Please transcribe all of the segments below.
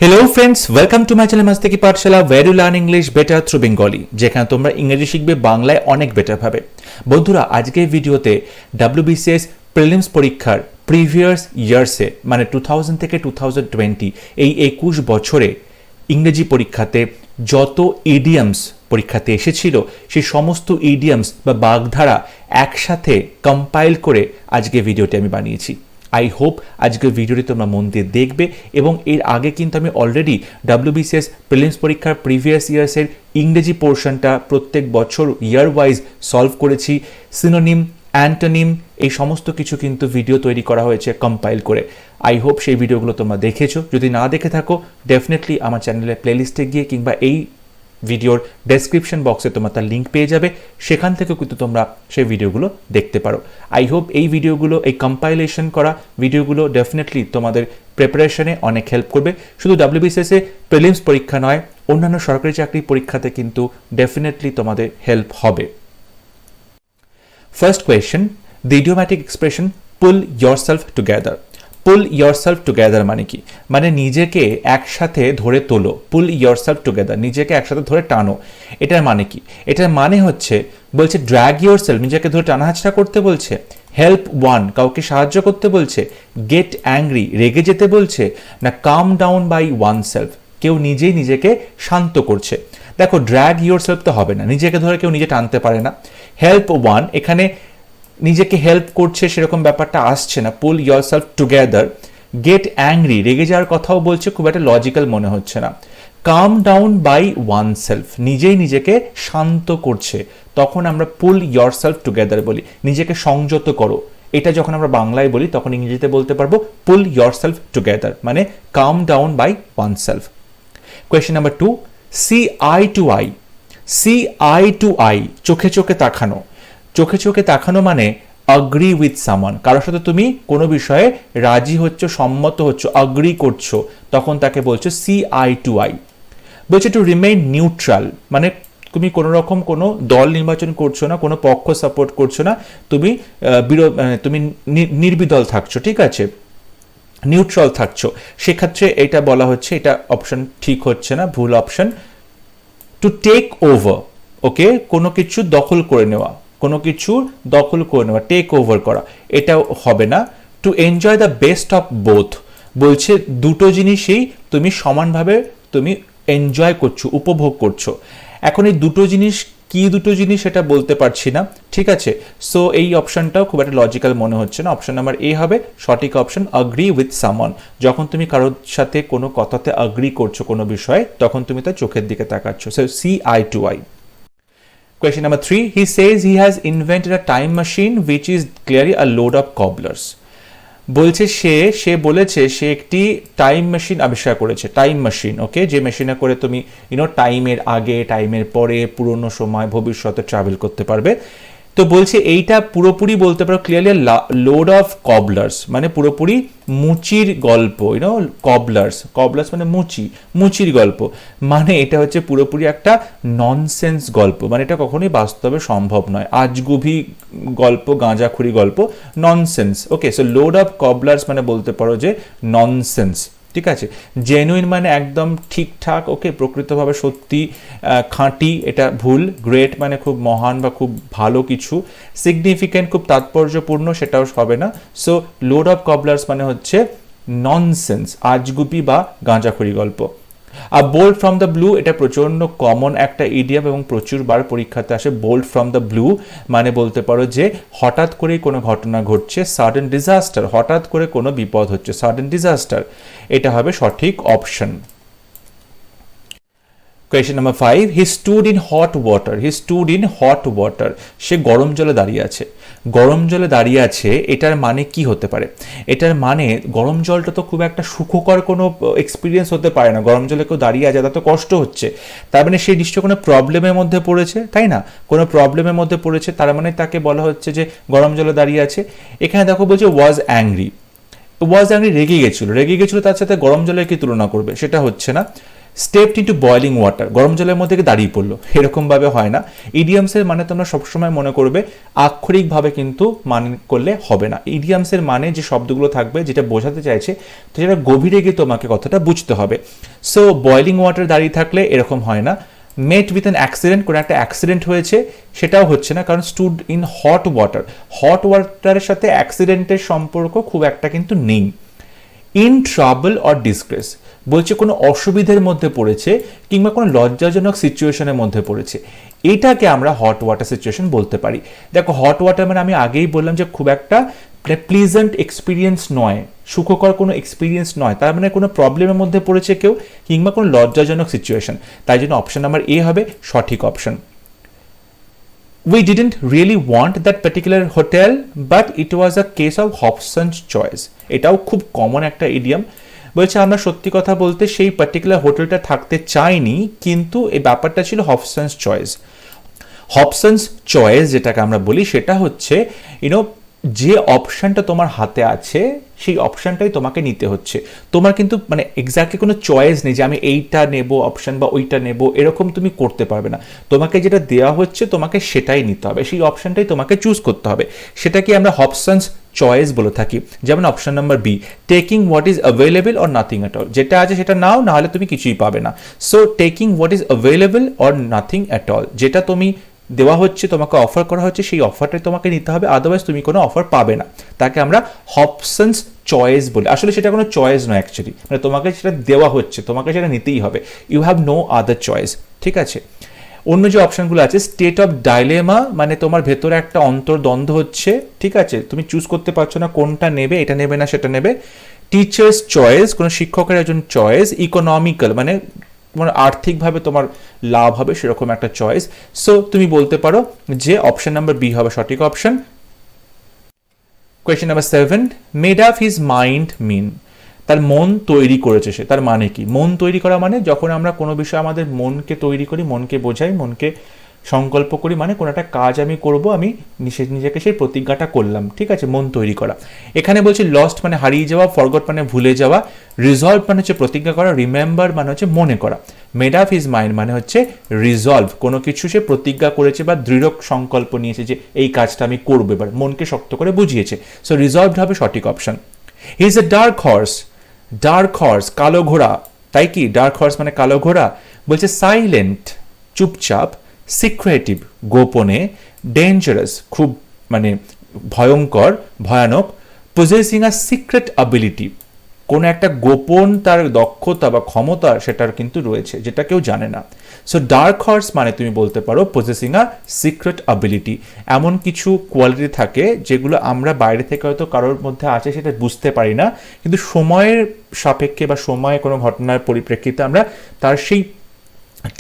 Hello friends, welcome to my channel Masti ki Pathshala where you learn English better through Bengali, যেখানে তোমরা ইংরেজি শিখবে বাংলায় অনেক বেটার ভাবে। বন্ধুরা, আজকের ভিডিওতে WBCS প্রিলিমস পরীক্ষার প্রিভিয়াস ইয়ার্সে মানে 2000 থেকে 2020 এই 21 বছরে ইংরেজি পরীক্ষাতে যত ইডিয়ামস পরীক্ষাতে এসেছিল সেই সমস্ত ইডিয়ামস বা বাগধারা একসাথে কম্পাইল করে আজকে ভিডিওটি আমি বানিয়েছি। আই হোপ আজকের ভিডিওটি তোমরা মন দিয়ে দেখবে। এবং এর আগে কিন্তু আমি অলরেডি WBCS প্রিলিমস পরীক্ষার প্রিভিয়াস ইয়ার্সের ইংরেজি পোর্শনটা প্রত্যেক বছর ইয়ার ওয়াইজ সলভ করেছি। সিনোনিম, অ্যান্টোনিম এই সমস্ত কিছু কিন্তু ভিডিও তৈরি করা হয়েছে কম্পাইল করে। আই হোপ সেই ভিডিওগুলো তোমরা দেখেছো। যদি না দেখে থাকো ডেফিনেটলি আমার চ্যানেলের প্লেলিস্টে গিয়ে কিংবা এই ভিডিওর ডেসক্রিপশন বক্সে তোমরা তার লিঙ্ক পেয়ে যাবে, সেখান থেকেও কিন্তু তোমরা সেই ভিডিওগুলো দেখতে পারো। আই হোপ এই ভিডিওগুলো, এই কম্পাইলেশন করা ভিডিওগুলো ডেফিনেটলি তোমাদের প্রিপারেশনে অনেক হেল্প করবে। শুধু WBCS এ প্রিলিমস পরীক্ষা নয়, অন্যান্য সরকারি চাকরি পরীক্ষাতে কিন্তু ডেফিনেটলি তোমাদের হেল্প হবে। First question, the idiomatic expression pull yourself together. Pull yourself together মানে কি? মানে নিজেকে একসাথে ধরে তোলো। পুল ইয়োরসেলফ টুগেদার, নিজেকে একসাথে ধরে টানো। এটার মানে কি? এটার মানে হচ্ছে, বলছে ড্র্যাগ ইয়োরসেলফ, নিজেকে ধরে টানাহাঁচড়া করতে বলছে। হেল্প ওয়ান, কাউকে সাহায্য করতে বলছে। গেট অ্যাংরি, রেগে যেতে বলছে। না কাম ডাউন বাই ওয়ান সেলফ, কেউ নিজেই নিজেকে শান্ত করছে। দেখো, ড্র্যাগ ইয়োরসেলফ তো হবে না, নিজেকে ধরে কেউ নিজে টানতে পারে না। হেল্প ওয়ান, এখানে নিজেকে হেল্প করছে সেরকম ব্যাপারটা আসছে না। পুল ইয়োরসেলফ টুগেদার। গেট অ্যাংরি, রেগে যাওয়ার কথাও বলছে, খুব একটা লজিক্যাল মনে হচ্ছে না। কাম ডাউন বাই ওয়ান সেলফ, নিজেই নিজেকে শান্ত করছে, তখন আমরা পুল ইয়োরসেলফ টুগেদার বলি। নিজেকে সংযত করো, এটা যখন আমরা বাংলায় বলি তখন ইংরেজিতে বলতে পারবো পুল ইয়োরসেলফ টুগেদার, মানে come down by one self. Question number 2, see eye to eye. See eye to eye, চোখে চোখে তাকানো। চোখে চোখে তাকানো মানে অ্যাগ্রি উইথ সামওয়ান, কারোর সাথে তুমি কোনো বিষয়ে রাজি হচ্ছ, সম্মত হচ্ছ, অ্যাগ্রি করছো, তখন তাকে বলছো সি আই টু আই। বলছে টু রিমেইন নিউট্রাল, মানে তুমি কোনো রকম কোনো দল নির্বাচন করছো না, কোনো পক্ষ সাপোর্ট করছো না, তুমি তুমি নির্বিদল থাকছো, ঠিক আছে, নিউট্রাল থাকছো। সেক্ষেত্রে এটা বলা হচ্ছে, এটা অপশন ঠিক হচ্ছে না, ভুল অপশন। টু টেক ওভার, ওকে, কোনো কিছু দখল করে নেওয়া, কোনো কিছু দখল করে নেওয়া, টেক ওভার করা, এটাও হবে না। To enjoy the best of both, বলছে দুটো জিনিসই তুমি সমানভাবে তুমি এনজয় করছো, উপভোগ করছো। এখন এই দুটো জিনিস কি দুটো জিনিস সেটা বলতে পারছি না, ঠিক আছে। সো এই অপশনটাও খুব একটা লজিক্যাল মনে হচ্ছে না। অপশন নাম্বার এ হবে সঠিক অপশন, অ্যাগ্রি উইথ সামওয়ান। যখন তুমি কারোর সাথে কোনো কথাতে অ্যাগ্রি করছো কোনো বিষয়ে, তখন তুমি তার চোখের দিকে তাকাচ্ছ। So see eye to eye. Question number 3, he says he has invented a time machine which is clearly a load of cobblers. বলছে সে বলেছে সে একটি টাইম মেশিন আবিষ্কার করেছে। টাইম মেশিন, ওকে, যে মেশিনে করে তুমি টাইমের আগে, টাইমের পরে, পুরনো সময়, ভবিষ্যতে ট্রাভেল করতে পারবে। তো বলছে এইটা পুরোপুরি বলতে পারো ক্লিয়ারলি লোড অফ কবলার্স, মানে পুরোপুরি মুচির গল্প। কবলার্স, কবলার্স মানে মুচির গল্প, মানে এটা হচ্ছে পুরোপুরি একটা ননসেন্স গল্প, মানে এটা কখনোই বাস্তবে সম্ভব নয়। আজগুবি গল্প, গাঁজাখুরি গল্প, nonsense. Okay, so load of cobblers মানে বলতে পারো যে ননসেন্স, ঠিক আছে। জেনুইন মানে একদম ঠিকঠাক, ওকে, প্রকৃতভাবে সত্যি, খাঁটি, এটা ভুল। গ্রেট মানে খুব মহান বা খুব ভালো কিছু। সিগনিফিক্যান্ট, খুব তাৎপর্যপূর্ণ, সেটাও হবে না। সো লোড অফ কবলার্স মানে হচ্ছে ননসেন্স, আজগুবি বা গাঁজাখড়ি গল্প। আর বোল্ড ফ্রম দ্য ব্লু, এটা প্রচন্ড কমন একটা ইডিয়াম এবং প্রচুর বার পরীক্ষাতে আসে। বোল্ড ফ্রম দ্য ব্লু মানে বলতে পারো যে হঠাৎ করেই কোনো ঘটনা ঘটছে, সাডেন ডিজাস্টার, হঠাৎ করে কোনো বিপদ হচ্ছে, সাডেন ডিজাস্টার, এটা হবে সঠিক option. Question number 5, he stood in hot water. He stood in hot water, সে গরম জলে দাঁড়িয়ে আছে। গরম জলে দাঁড়িয়ে আছে, এটার মানে কি হতে পারে? এটার মানে গরম জলটা তো খুব একটা সুখকর কোনো এক্সপিরিয়েন্স হতে পারে না। গরম জলে কেউ দাঁড়িয়ে আছে, তার তো কষ্ট হচ্ছে, তার মানে সে নিশ্চয়ই কোনো প্রবলেমের মধ্যে পড়েছে, তাই না? কোনো প্রবলেমের মধ্যে পড়েছে, তার মানে তাকে বলা হচ্ছে যে গরম জলে দাঁড়িয়ে আছে। এখানে দেখো বলছে ওয়াজ অ্যাংরি, রেগে গেছিল, তার সাথে গরম জলের কি তুলনা করবে? সেটা হচ্ছে না। স্টেপড ইনটু বয়লিং ওয়াটার, গরম জলের মধ্যে দাঁড়িয়ে পড়লো, এরকমভাবে হয় না। ইডিয়ামসের মানে তোমরা সবসময় মনে করবে আক্ষরিকভাবে কিন্তু মানে করলে হবে না। ইডিয়ামসের মানে যে শব্দগুলো থাকবে যেটা বোঝাতে চাইছে তো সেটা গভীরে গিয়ে তোমাকে কথাটা বুঝতে হবে। সো বয়লিং ওয়াটার দাঁড়িয়ে থাকলে এরকম হয় না। মেট উইথ অ্যান অ্যাক্সিডেন্ট, কোনো একটা অ্যাক্সিডেন্ট হয়েছে সেটাও হচ্ছে না, কারণ stood in hot water, hot ওয়াটারের সাথে অ্যাক্সিডেন্টের সম্পর্ক খুব একটা কিন্তু নেই। ইন ট্রাবল অর ডিসগ্রেস, বলছে কোনো অসুবিধার মধ্যে পড়েছে কিংবা কোনো লজ্জাজনক সিচুয়েশনের মধ্যে পড়েছে, এটাকে আমরা হট ওয়াটার সিচুয়েশন বলতে পারি। দেখো হট ওয়াটার মানে আমি আগেই বললাম যে খুব একটা প্লিজেন্ট এক্সপিরিয়েন্স নয়, সুখকর কোনো এক্সপিরিয়েন্স নয়, তার মানে কোনো প্রবলেমের মধ্যে পড়েছে কেউ কিংবা কোনো লজ্জাজনক সিচুয়েশন, তাই জন্য অপশন নাম্বার এ হবে সঠিক option. We didn't really want that particular hotel, but it was a case of Hobson's choice. এটাও খুব কমন একটা ইডিয়াম। বলছে আমরা সত্যি কথা বলতে সেই পার্টিকুলার হোটেলটা থাকতে চাইনি, কিন্তু এই ব্যাপারটা ছিল হবসন্স চয়েস। হবসন্স চয়েস যেটাকে আমরা বলি সেটা হচ্ছে যে অপশানটা তোমার হাতে আছে সেই অপশানটাই তোমাকে নিতে হচ্ছে। তোমার কিন্তু মানে এক্স্যাক্টলি কোনো চয়েস নেই যে আমি এইটা নেব অপশান বা ওইটা নেব, এরকম তুমি করতে পারবে না। তোমাকে যেটা দেওয়া হচ্ছে তোমাকে সেটাই নিতে হবে, সেই অপশানটাই তোমাকে চুজ করতে হবে। সেটাকে আমরা হবসন্স চয়েস বলে থাকি। যেমন option number B, taking what is available or nothing at all, যেটা আছে সেটা নাও, না হলে তুমি কিছুই পাবে না। So taking what is available or nothing at all, যেটা তুমি দেওয়া হচ্ছে, তোমাকে অফার করা হচ্ছে, সেই অফারটাই তোমাকে নিতে হবে, আদারওয়াইজ তুমি কোনো অফার পাবে না। তাকে আমরা হবসন্স চয়েস বলি। আসলে সেটা কোনো চয়েস নয় অ্যাকচুয়ালি, মানে তোমাকে সেটা দেওয়া হচ্ছে, তোমাকে সেটা নিতেই হবে, you have no other choice. ঠিক আছে, অন্য যে অপশনগুলো আছে, স্টেট অফ ডাইলেমা মানে তোমার ভেতরে একটা অন্তর্দ্বন্দ্ব হচ্ছে, ঠিক আছে, তুমি চুজ করতে পারছো না কোনটা নেবে, এটা নেবে না সেটা নেবে। টিচার্স চয়েস, কোনো শিক্ষকের একজন চয়েস। ইকোনমিক্যাল মানে তোমার আর্থিকভাবে তোমার লাভ হবে সেরকম একটা চয়েস। সো তুমি বলতে পারো যে অপশন নাম্বার বি হবে সঠিক option. Question number 7, made up his mind mean, তার মন তৈরি করেছে সে, তার মানে কি? মন তৈরি করা মানে যখন আমরা কোনো বিষয়ে আমাদের মনকে তৈরি করি, মনকে বোঝাই, মনকে সংকল্প করি, মানে কোনো একটা কাজ আমি করব, আমি নিজেকে সেই প্রতিজ্ঞাটা করলাম, ঠিক আছে, মন তৈরি করা। এখানে বলছি লস্ট মানে হারিয়ে যাওয়া, ফরগট মানে ভুলে যাওয়া, রিজলভ মানে হচ্ছে প্রতিজ্ঞা করা, রিমেম্বার মানে হচ্ছে মনে করা, মেড আপ হিজ মাইন্ড মানে হচ্ছে রিজলভ, কোনো কিছু সে প্রতিজ্ঞা করেছে বা দৃঢ় সংকল্প নিয়েছে যে এই কাজটা আমি করবো, এবার মনকে শক্ত করে বুঝিয়েছে। সো রিজলভড হবে সঠিক option. He is a dark horse, dark horse কালো ঘোড়া, তাই কি ডার্ক হর্স মানে কালো ঘোড়া? বলছে সাইলেন্ট চুপচাপ, সিক্রেটিভ গোপনে, ডেঞ্জারাস খুব মানে ভয়ঙ্কর ভয়ানক, পজেসিং আ সিক্রেট অ্যাবিলিটি কোনো একটা গোপন তার দক্ষতা বা ক্ষমতা সেটার কিন্তু রয়েছে যেটা কেউ জানে না। সো ডার্ক হর্স মানে তুমি বলতে পারো পজেসিং আ সিক্রেট অ্যাবিলিটি, এমন কিছু কোয়ালিটি থাকে যেগুলো আমরা বাইরে থেকে হয়তো কারোর মধ্যে আছে সেটা বুঝতে পারি না, কিন্তু সময়ের সাপেক্ষে বা সময়ে কোনো ঘটনার পরিপ্রেক্ষিতে আমরা তার সেই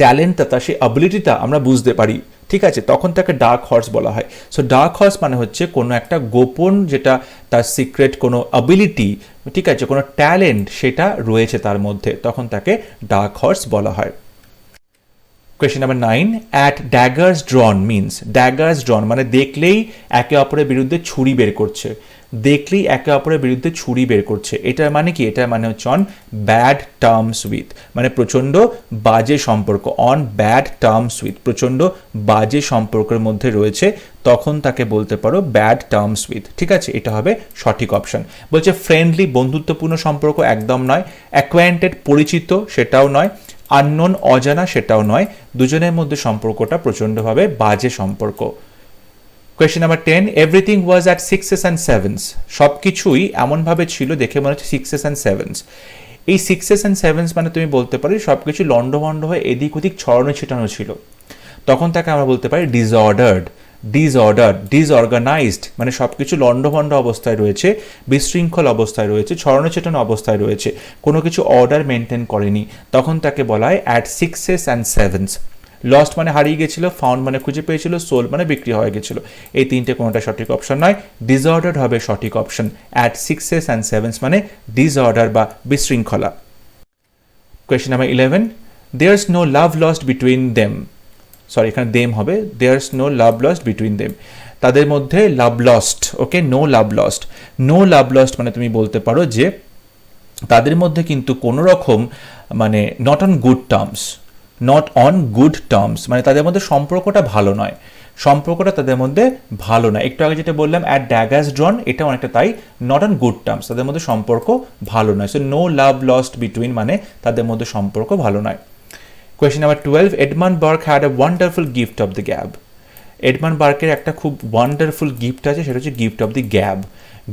ট্যালেন্টটা, তার সেই অ্যাবিলিটিটা আমরা বুঝতে পারি, ঠিক আছে, তখন তাকে ডার্ক হর্স বলা হয়। সো ডার্ক হর্স মানে হচ্ছে কোনো একটা গোপন যেটা তার সিক্রেট কোনো অ্যাবিলিটি, ঠিক আছে, কোনো ট্যালেন্ট সেটা রয়েছে তার মধ্যে, তখন তাকে ডার্ক হর্স বলা হয়। Question number 9, at daggers ড্রন means, daggers ড্রন মানে দেখলেই একে অপরের বিরুদ্ধে ছুরি বের করছে, দেখলেই একে অপরের বিরুদ্ধে ছুরি বের করছে, এটার মানে কি? এটার মানে হচ্ছে অন ব্যাড টার্মস উইথ, মানে প্রচণ্ড বাজে সম্পর্ক, অন ব্যাড টার্মস উইথ, প্রচণ্ড বাজে সম্পর্কের মধ্যে রয়েছে, তখন তাকে বলতে পারো ব্যাড টার্মস উইথ, ঠিক আছে, এটা হবে সঠিক অপশন। বলছে ফ্রেন্ডলি বন্ধুত্বপূর্ণ সম্পর্ক একদম নয়, অ্যাকোয়ান্টেড পরিচিত সেটাও নয়, আননোন অজানা সেটাও নয়, দুজনের মধ্যে সম্পর্কটা প্রচণ্ডভাবে বাজে সম্পর্ক। Question number 10, everything was at sixes and sevens, সব কিছুই এমনভাবে ছিল দেখে মনে হচ্ছে সিক্সেস অ্যান্ড সেভেন্স। এই সিক্সেস অ্যান্ড সেভেন্স মানে তুমি বলতে পারো সব কিছু লন্ডভন্ড হয়ে এদিক ওদিক ছড়ানো ছিটানো ছিল, তখন তাকে আমরা বলতে পারি ডিসঅর্ডার্ড, ডিসঅর্গানাইজড মানে সব কিছু লন্ডভন্ড অবস্থায় রয়েছে, বিশৃঙ্খল অবস্থায় রয়েছে, ছড়ানো ছিটানো অবস্থায় রয়েছে, কোনো কিছু অর্ডার মেনটেন করেনি, তখন তাকে বলা হয় at sixes and sevens. Lost মানে হারিয়ে গেছিল, ফাউন্ড মানে খুঁজে পেয়েছিল, সোল মানে বিক্রি হয়ে গেছিল, এই তিনটে কোনোটা সঠিক অপশন নয়, ডিসঅর্ডার্ড হবে সঠিক option. At sixes and sevens মানে ডিসঅর্ডার বা বিশৃঙ্খলা। কোয়েশ্চেন নাম্বার 11, there's no love lost between them, sorry এখানে দেম হবে, there's no love lost between them, তাদের মধ্যে love lost, okay, no love lost, no love lost মানে তুমি বলতে পারো যে তাদের মধ্যে কিন্তু কোনো রকম মানে not on good terms, not on good terms মানে তাদের মধ্যে সম্পর্কটা ভালো নয়, সম্পর্কটা তাদের মধ্যে ভালো নয়। একটু আগে যেটা বললাম অ্যাট ড্যাগার্স ড্রন, এটা অনেকটা তাই, নট অন গুড টার্মস, তাদের মধ্যে সম্পর্ক ভালো নয়। So no love lost between মানে তাদের মধ্যে সম্পর্ক ভালো নয়। Question number 12, Edmund Burke had a wonderful gift of the gab. Edmund বার্কের একটা খুব ওয়ান্ডারফুল গিফট আছে, সেটা হচ্ছে gift of the gab.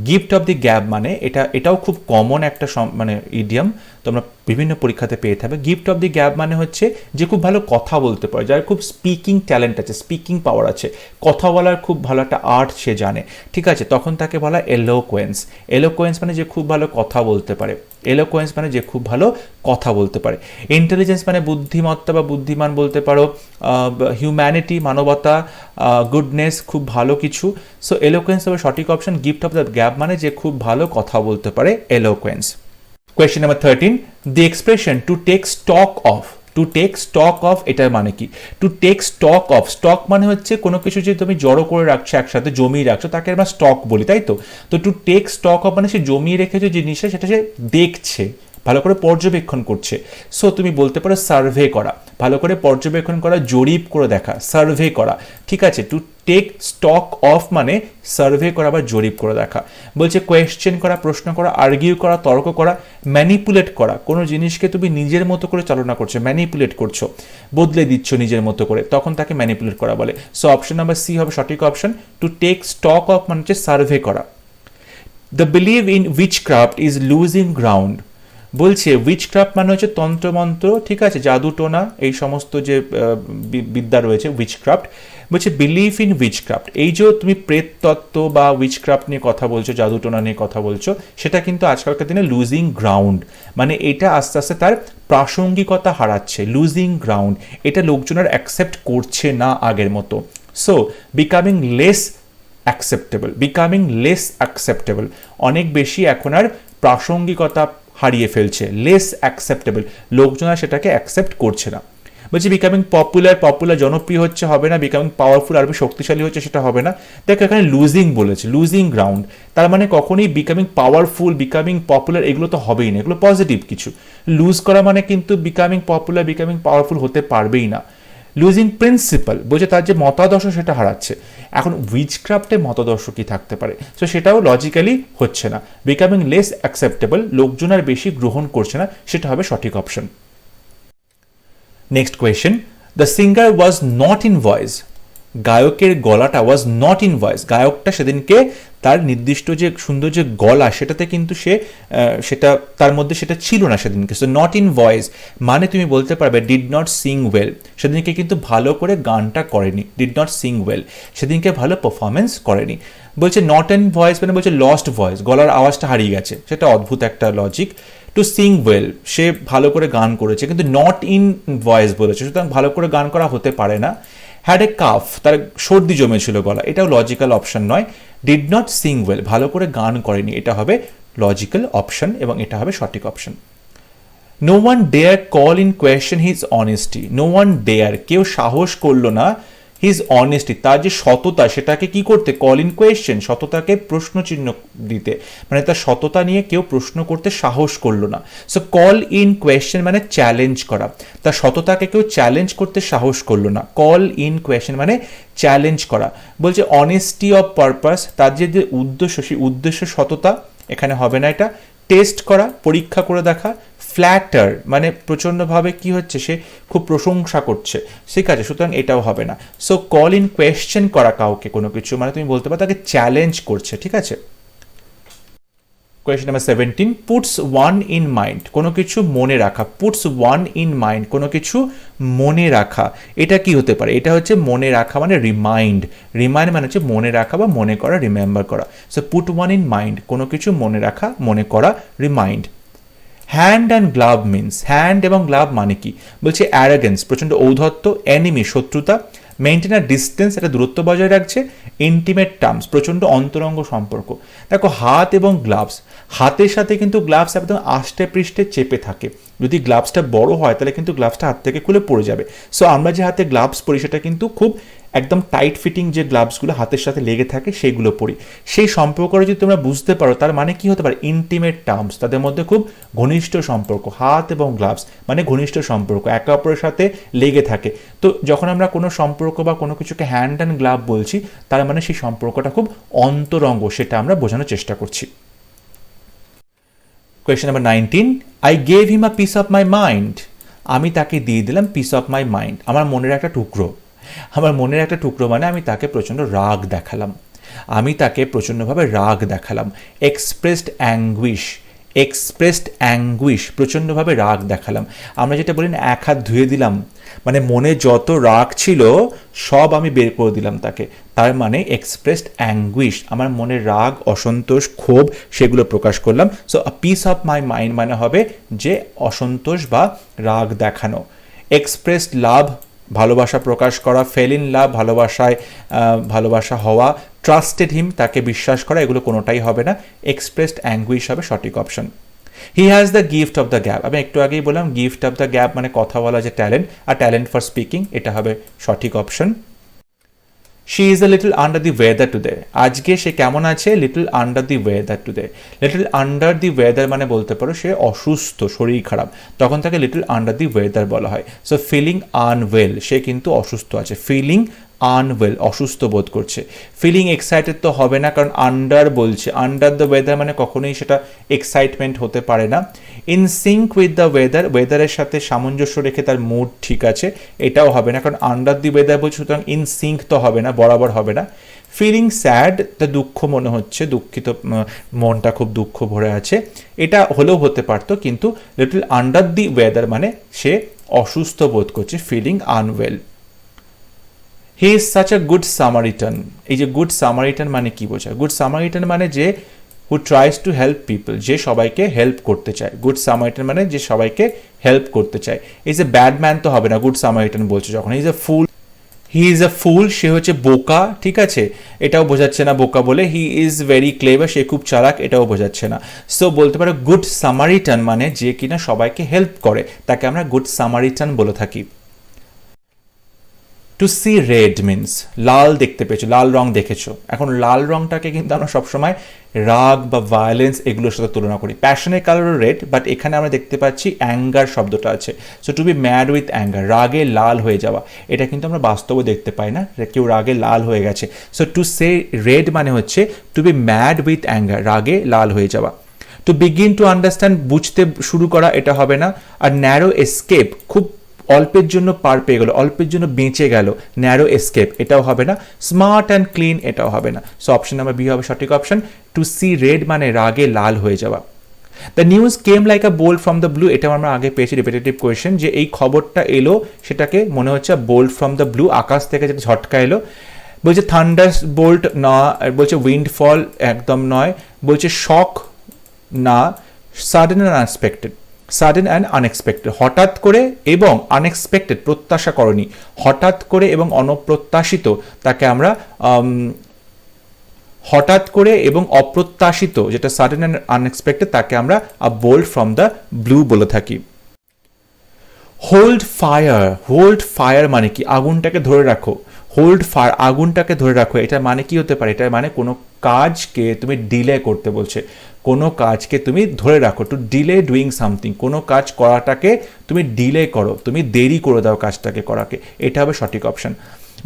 Gift of the gab মানে এটাও খুব কমন একটা মানে ইডিয়াম, তোমরা বিভিন্ন পরীক্ষাতে পেয়ে থাকবে। গিফট অফ দি গ্যাব মানে হচ্ছে যে খুব ভালো কথা বলতে পারে, যার খুব স্পিকিং ট্যালেন্ট আছে, স্পিকিং পাওয়ার আছে, কথা বলার খুব ভালো একটা আর্ট সে জানে, ঠিক আছে, তখন তাকে বলা এলোকোয়েন্স। এলোকোয়েন্স মানে যে খুব ভালো কথা বলতে পারে, এলোকোয়েন্স মানে যে খুব ভালো কথা বলতে পারে। ইন্টেলিজেন্স মানে বুদ্ধিমত্তা বা বুদ্ধিমান বলতে পারো, হিউম্যানিটি মানবতা, গুডনেস খুব ভালো কিছু। সো এলোকোয়েন্স হবে সঠিক option. Gift of the gab মানে যে খুব ভালো কথা বলতে পারে, eloquence. Question number 13, the expression to take stock of, to take stock of এটার মানে কি? To take stock of, stock মানে হচ্ছে কোনো কিছু যে তুমি জড়ো করে রাখছো একসাথে, জমিয়ে রাখছো, তাকে আমরা স্টক বলি, তাই তো? তো টু টেক স্টক অফ মানে সে জমিয়ে রেখেছে জিনিসটা, সেটা সে দেখছে, ভালো করে পর্যবেক্ষণ করছে। সো তুমি বলতে পারো সার্ভে করা, ভালো করে পর্যবেক্ষণ করা, জরিপ করে দেখা, সার্ভে করা, ঠিক আছে। টু টেক স্টক অফ মানে সার্ভে করা বা জরিপ করে দেখা। বলছে কোয়েশ্চেন করা, প্রশ্ন করা, আর্গিউ করা, তর্ক করা, ম্যানিপুলেট করা, কোনো জিনিসকে তুমি নিজের মতো করে চালনা করছো, ম্যানিপুলেট করছো, বদলে দিচ্ছ নিজের মতো করে, তখন তাকে ম্যানিপুলেট করা বলে। সো অপশন নাম্বার সি হবে সঠিক option. To take stock of মানে হচ্ছে সার্ভে করা। The believe in witchcraft is losing ground. বলছে উইচক্রাফট মানে হচ্ছে তন্ত্রমন্ত্র, ঠিক আছে, জাদুটোনা, এই সমস্ত যে বিদ্যা রয়েছে উইচক্রাফট। বলছে বিলিভ ইন উইচক্রাফট, এই যে তুমি প্রেততত্ত্ব বা উইচক্রাফট নিয়ে কথা বলছো, জাদুটোনা নিয়ে কথা বলছো, সেটা কিন্তু আজকালকার দিনে লুজিং গ্রাউন্ড, মানে এটা আস্তে আস্তে তার প্রাসঙ্গিকতা হারাচ্ছে, লুজিং গ্রাউন্ড, এটা লোকজন আর অ্যাকসেপ্ট করছে না আগের মতো। So becoming less acceptable, becoming less acceptable, অনেক বেশি এখন আর প্রাসঙ্গিকতা হারিয়ে ফেলছে, লেস অ্যাকসেপ্টেবল, লোকজন আর সেটাকে অ্যাকসেপ্ট করছে না। বলছি বিকামিং পপুলার, পপুলার জনপ্রিয় হচ্ছে হবে না, বিকামিং পাওয়ারফুল আরো শক্তিশালী হচ্ছে সেটা হবে না। দেখো এখানে লুজিং বলেছে, লুজিং গ্রাউন্ড, তার মানে কখনোই বিকামিং পাওয়ারফুল, বিকামিং পপুলার এগুলো তো হবেই না, এগুলো পজিটিভ কিছু। লুজ করা মানে কিন্তু বিকামিং পপুলার, বিকামিং পাওয়ারফুল হতে পারবেই না। লুজিং প্রিন্সিপাল বলছে তার যে মতাদর্শ সেটা হারাচ্ছে। এখন উইচক্রাফটে মতাদর্শ কি থাকতে পারে? সো সেটাও লজিক্যালি হচ্ছে না। বিকামিং লেস অ্যাকসেপ্টেবল, লোকজন আর বেশি গ্রহণ করছে না, সেটা হবে সঠিক option. Next question, the singer was not in voice. গায়কের গলাটা ওয়াজ নট ইন ভয়েস, গায়কটা সেদিনকে তার নির্দিষ্ট যে সুন্দর যে গলা সেটাতে কিন্তু সেটা তার মধ্যে সেটা ছিল না সেদিনকে। সো নট ইন ভয়েস মানে তুমি বলতে পারবে ডিড নট সিং ওয়েল, সেদিনকে কিন্তু ভালো করে গানটা করেনি, ডিড নট সিং ওয়েল, সেদিনকে ভালো পারফরমেন্স করেনি। বলছে নট ইন ভয়েস মানে বলছে লস্ট ভয়েস, গলার আওয়াজটা হারিয়ে গেছে, সেটা অদ্ভুত একটা লজিক। টু সিং ওয়েল সে ভালো করে গান করেছে, কিন্তু নট ইন ভয়েস বলেছে, সুতরাং ভালো করে গান করা হতে পারে না। হ্যাড এ কাফ, তার সর্দি জমেছিল গলা, এটাও লজিক্যাল অপশন নয়। ডিড নট সিং ওয়েল ভালো করে গান করেনি, এটা হবে লজিক্যাল অপশন এবং এটা হবে সঠিক option. No one dare call in question his honesty. No one dare, কেউ সাহস করলো না, হিজ অনেস্টি তার যে সততা সেটাকে কি করতে, কল ইন কোয়েশ্চেন, সততাকে প্রশ্ন চিহ্ন দিতে, মানে তার সততা নিয়ে কেউ প্রশ্ন করতে সাহস করলো না। সো কল ইন কোয়েশ্চেন মানে চ্যালেঞ্জ করা, তার সততাকে কেউ চ্যালেঞ্জ করতে সাহস করলো না। কল ইন কোয়েশ্চেন মানে চ্যালেঞ্জ করা। বলছে অনেস্টি অফ পারপাস, তার যে উদ্দেশ্য সেই উদ্দেশ্য সততা, এখানে হবে না এটা। টেস্ট করা, পরীক্ষা করে দেখা। ফ্ল্যাটার মানে প্রচণ্ডভাবে কি হচ্ছে, সে খুব প্রশংসা করছে, ঠিক আছে, সুতরাং এটাও হবে না। সো কল ইন কোয়েশ্চেন করা কাউকে কোনো কিছু মানে তুমি বলতে পারো তাকে চ্যালেঞ্জ করছে, ঠিক আছে। Question number 17, puts one in mind, কোনো কিছু মনে রাখা। পুটস ওয়ান ইন মাইন্ড কোনো কিছু মনে রাখা, এটা কি হতে পারে? এটা হচ্ছে মনে রাখা মানে রিমাইন্ড, রিমাইন্ড মানে হচ্ছে মনে রাখা বা মনে করা, রিমেম্বার করা। So put one in mind কোনো কিছু মনে রাখা, মনে করা, remind. Hand and glove means, hand এবং গ্লাভ মানে কি? বলছে অ্যারোগেন্স প্রচণ্ড ঔদ্ধত্য, এনিমি শত্রুতা, মেনটেন আ ডিস্টেন্স এটা দূরত্ব বজায় রাখছে, ইন্টিমেট টার্মস প্রচণ্ড অন্তরঙ্গ সম্পর্ক। দেখো হাত এবং গ্লাভস, হাতের সাথে কিন্তু গ্লাভস একদম আষ্টে পৃষ্ঠে চেপে থাকে, যদি গ্লাভসটা বড় হয় তাহলে কিন্তু গ্লাভসটা হাত থেকে খুলে পড়ে যাবে। সো আমরা যে হাতে গ্লাভস পরি সেটা কিন্তু খুব একদম টাইট ফিটিং যে গ্লাভসগুলো হাতের সাথে লেগে থাকে সেইগুলো পরি। সেই সম্পর্কটা যদি তোমরা বুঝতে পারো তার মানে কি হতে পারে, ইন্টিমেট টার্মস, তাদের মধ্যে খুব ঘনিষ্ঠ সম্পর্ক। হাত এবং গ্লাভস মানে ঘনিষ্ঠ সম্পর্ক, একে অপরের সাথে লেগে থাকে। তো যখন আমরা কোনো সম্পর্ক বা কোনো কিছুকে হ্যান্ড অ্যান্ড গ্লাভ বলছি তার মানে সেই সম্পর্কটা খুব অন্তরঙ্গ, সেটা আমরা বোঝানোর চেষ্টা করছি। Question number 19, I gave him a piece of my mind. আমি তাকে দিয়ে দিলাম পিস অফ মাই মাইন্ড, আমার মনের একটা টুকরো। আমার মনের একটা টুকরো মানে আমি তাকে প্রচণ্ড রাগ দেখালাম, আমি তাকে প্রচণ্ডভাবে রাগ দেখালাম। এক্সপ্রেসড অ্যাঙ্গুইশ, এক্সপ্রেসড অ্যাঙ্গুইশ, প্রচণ্ডভাবে রাগ দেখালাম। আমরা যেটা বলি না, এক হাত ধুয়ে দিলাম, মানে মনে যত রাগ ছিল সব আমি বের করে দিলাম তাকে, তার মানে এক্সপ্রেসড অ্যাঙ্গুইশ, আমার মনে রাগ, অসন্তোষ, ক্ষোভ সেগুলো প্রকাশ করলাম। So a piece of my mind মানে হবে যে অসন্তোষ বা রাগ দেখানো। এক্সপ্রেসড লাভ, ভালোবাসা প্রকাশ করা। ফেল ইন লাভ, ভালোবাসা হওয়া। ট্রাস্টেড হিম, তাকে বিশ্বাস করা, এগুলো কোনোটাই হবে না। এক্সপ্রেসড অ্যাঙ্গুইশ হবে সঠিক option. He has the gift of the gap, আমি একটু আগেই বললাম গিফট অফ দ্য গ্যাপ মানে কথা বলা যে ট্যালেন্ট, আর ট্যালেন্ট ফর স্পিকিং, এটা হবে সঠিক option. She is a little under the weather today, আজকে সে কেমন আছে, little under the weather today. Little under the weather মানে বলতে পারো সে অসুস্থ, শরীর খারাপ, তখন তাকে লিটল আন্ডার দি ওয়েদার বলা হয়। সো ফিলিং আনওয়েল, সে কিন্তু অসুস্থ আছে। ফিলিং আনওয়েল, অসুস্থ বোধ করছে। ফিলিং এক্সাইটেড তো হবে না, কারণ আন্ডার বলছে, আন্ডার দ্য ওয়েদার মানে কখনোই সেটা এক্সাইটমেন্ট হতে পারে না। In sync with the weather, ওয়েদারের সাথে সামঞ্জস্য রেখে তার মুড ঠিক আছে, এটাও হবে না, কারণ আন্ডার দি ওয়েদার বলছে, সুতরাং ইন সিঙ্ক তো হবে না, বরাবর হবে না। ফিলিং স্যাড, তা দুঃখ মনে হচ্ছে, দুঃখিত, মনটা খুব দুঃখ ভরে আছে, এটা হলেও হতে পারতো, কিন্তু লিটল আন্ডার দি ওয়েদার মানে সে অসুস্থ বোধ করছে, feeling unwell. He is such a good samaritan, এই যে গুড সামারিটান মানে কি বোঝায়? গুড সামারিটান মানে যে হু ট্রাইস টু হেল্প পিপল, যে সবাইকে হেল্প করতে চায়। গুড সামারিটান মানে যে সবাইকে হেল্প করতে চায়। ইজ এ ব্যাড ম্যান তো হবে না, গুড সামারিটান বলছে যখন। Is a full, he is a ফুল, সে হচ্ছে বোকা, ঠিক আছে, এটাও বোঝাচ্ছে না বোকা বলে। হি ইজ ভেরি ক্লেভার, সে খুব চালাক, এটাও বোঝাচ্ছে না। সো বলতে পারো গুড সামারিটান মানে যে কিনা সবাইকে হেল্প করে, তাকে আমরা গুড সামারিটান বলে থাকি। টু সি রেড মিনস, লাল দেখতে পেয়েছো, লাল রং দেখেছো। এখন লাল রংটাকে কিন্তু আমরা সবসময় রাগ বা ভায়োলেন্স এগুলোর সাথে তুলনা করি। প্যাশনের কালারও রেড, বাট এখানে আমরা দেখতে পাচ্ছি অ্যাঙ্গার শব্দটা আছে। So to be mad with anger, রাগে লাল হয়ে যাওয়া, এটা কিন্তু আমরা বাস্তবে দেখতে পাই না, কেউ রাগে লাল হয়ে গেছে। সো টু সে রেড মানে হচ্ছে to be mad with anger, রাগে লাল হয়ে যাওয়া। টু বিগিন টু আন্ডারস্ট্যান্ড, বুঝতে শুরু করা, এটা হবে না। আর ন্যারো এস্কেপ, খুব অল্পের জন্য পার পেয়ে গেল, অল্পের জন্য বেঁচে গেল, ন্যারো এস্কেপ, এটাও হবে না। স্মার্ট অ্যান্ড ক্লিন, এটাও হবে না। সো অপশন নাম্বার বি হবে সঠিক অপশন। টু সি রেড মানে রাগে লাল হয়ে যাওয়া। The news came like a bolt from the blue, এটাও আমরা আগে পেয়েছি রিপিটেটিভ কোয়েশ্চেন, যে এই খবরটা এলো সেটাকে মনে হচ্ছে বোল্ট ফ্রম দ্য ব্লু, আকাশ থেকে যেটা ঝটকা এলো। বলছে থান্ডার বোল্ট না, বলছে উইন্ডফল একদম নয়, বলছে শক না, sudden and unexpected, sudden and unexpected, হঠাৎ করে এবং আনএক্সপেক্টেড, প্রত্যাশা করনি, হঠাৎ করে এবং অনপ্রত্যাশিত, তাকে আমরা হঠাৎ করে এবং অপ্রত্যাশিত, যেটা সাডেন অ্যান্ড আনএক্সপেক্টেড, তাকে আমরা a bolt from the blue বলে থাকি। হোল্ড ফায়ার, হোল্ড ফায়ার মানে কি? আগুনটাকে ধরে রাখো। হোল্ড ফায়ার, আগুনটাকে ধরে রাখো, এটা মানে কি হতে পারে? এটা মানে কোনো কাজকে তুমি ডিলে করতে বলছে, কোনো কাজকে তুমি ধরে রাখো। টু ডিলে ডুইং সামথিং, কোনো কাজ করাটাকে তুমি ডিলে করো, তুমি দেরি করে দাও কাজটাকে করাকে, এটা হবে সঠিক অপশন।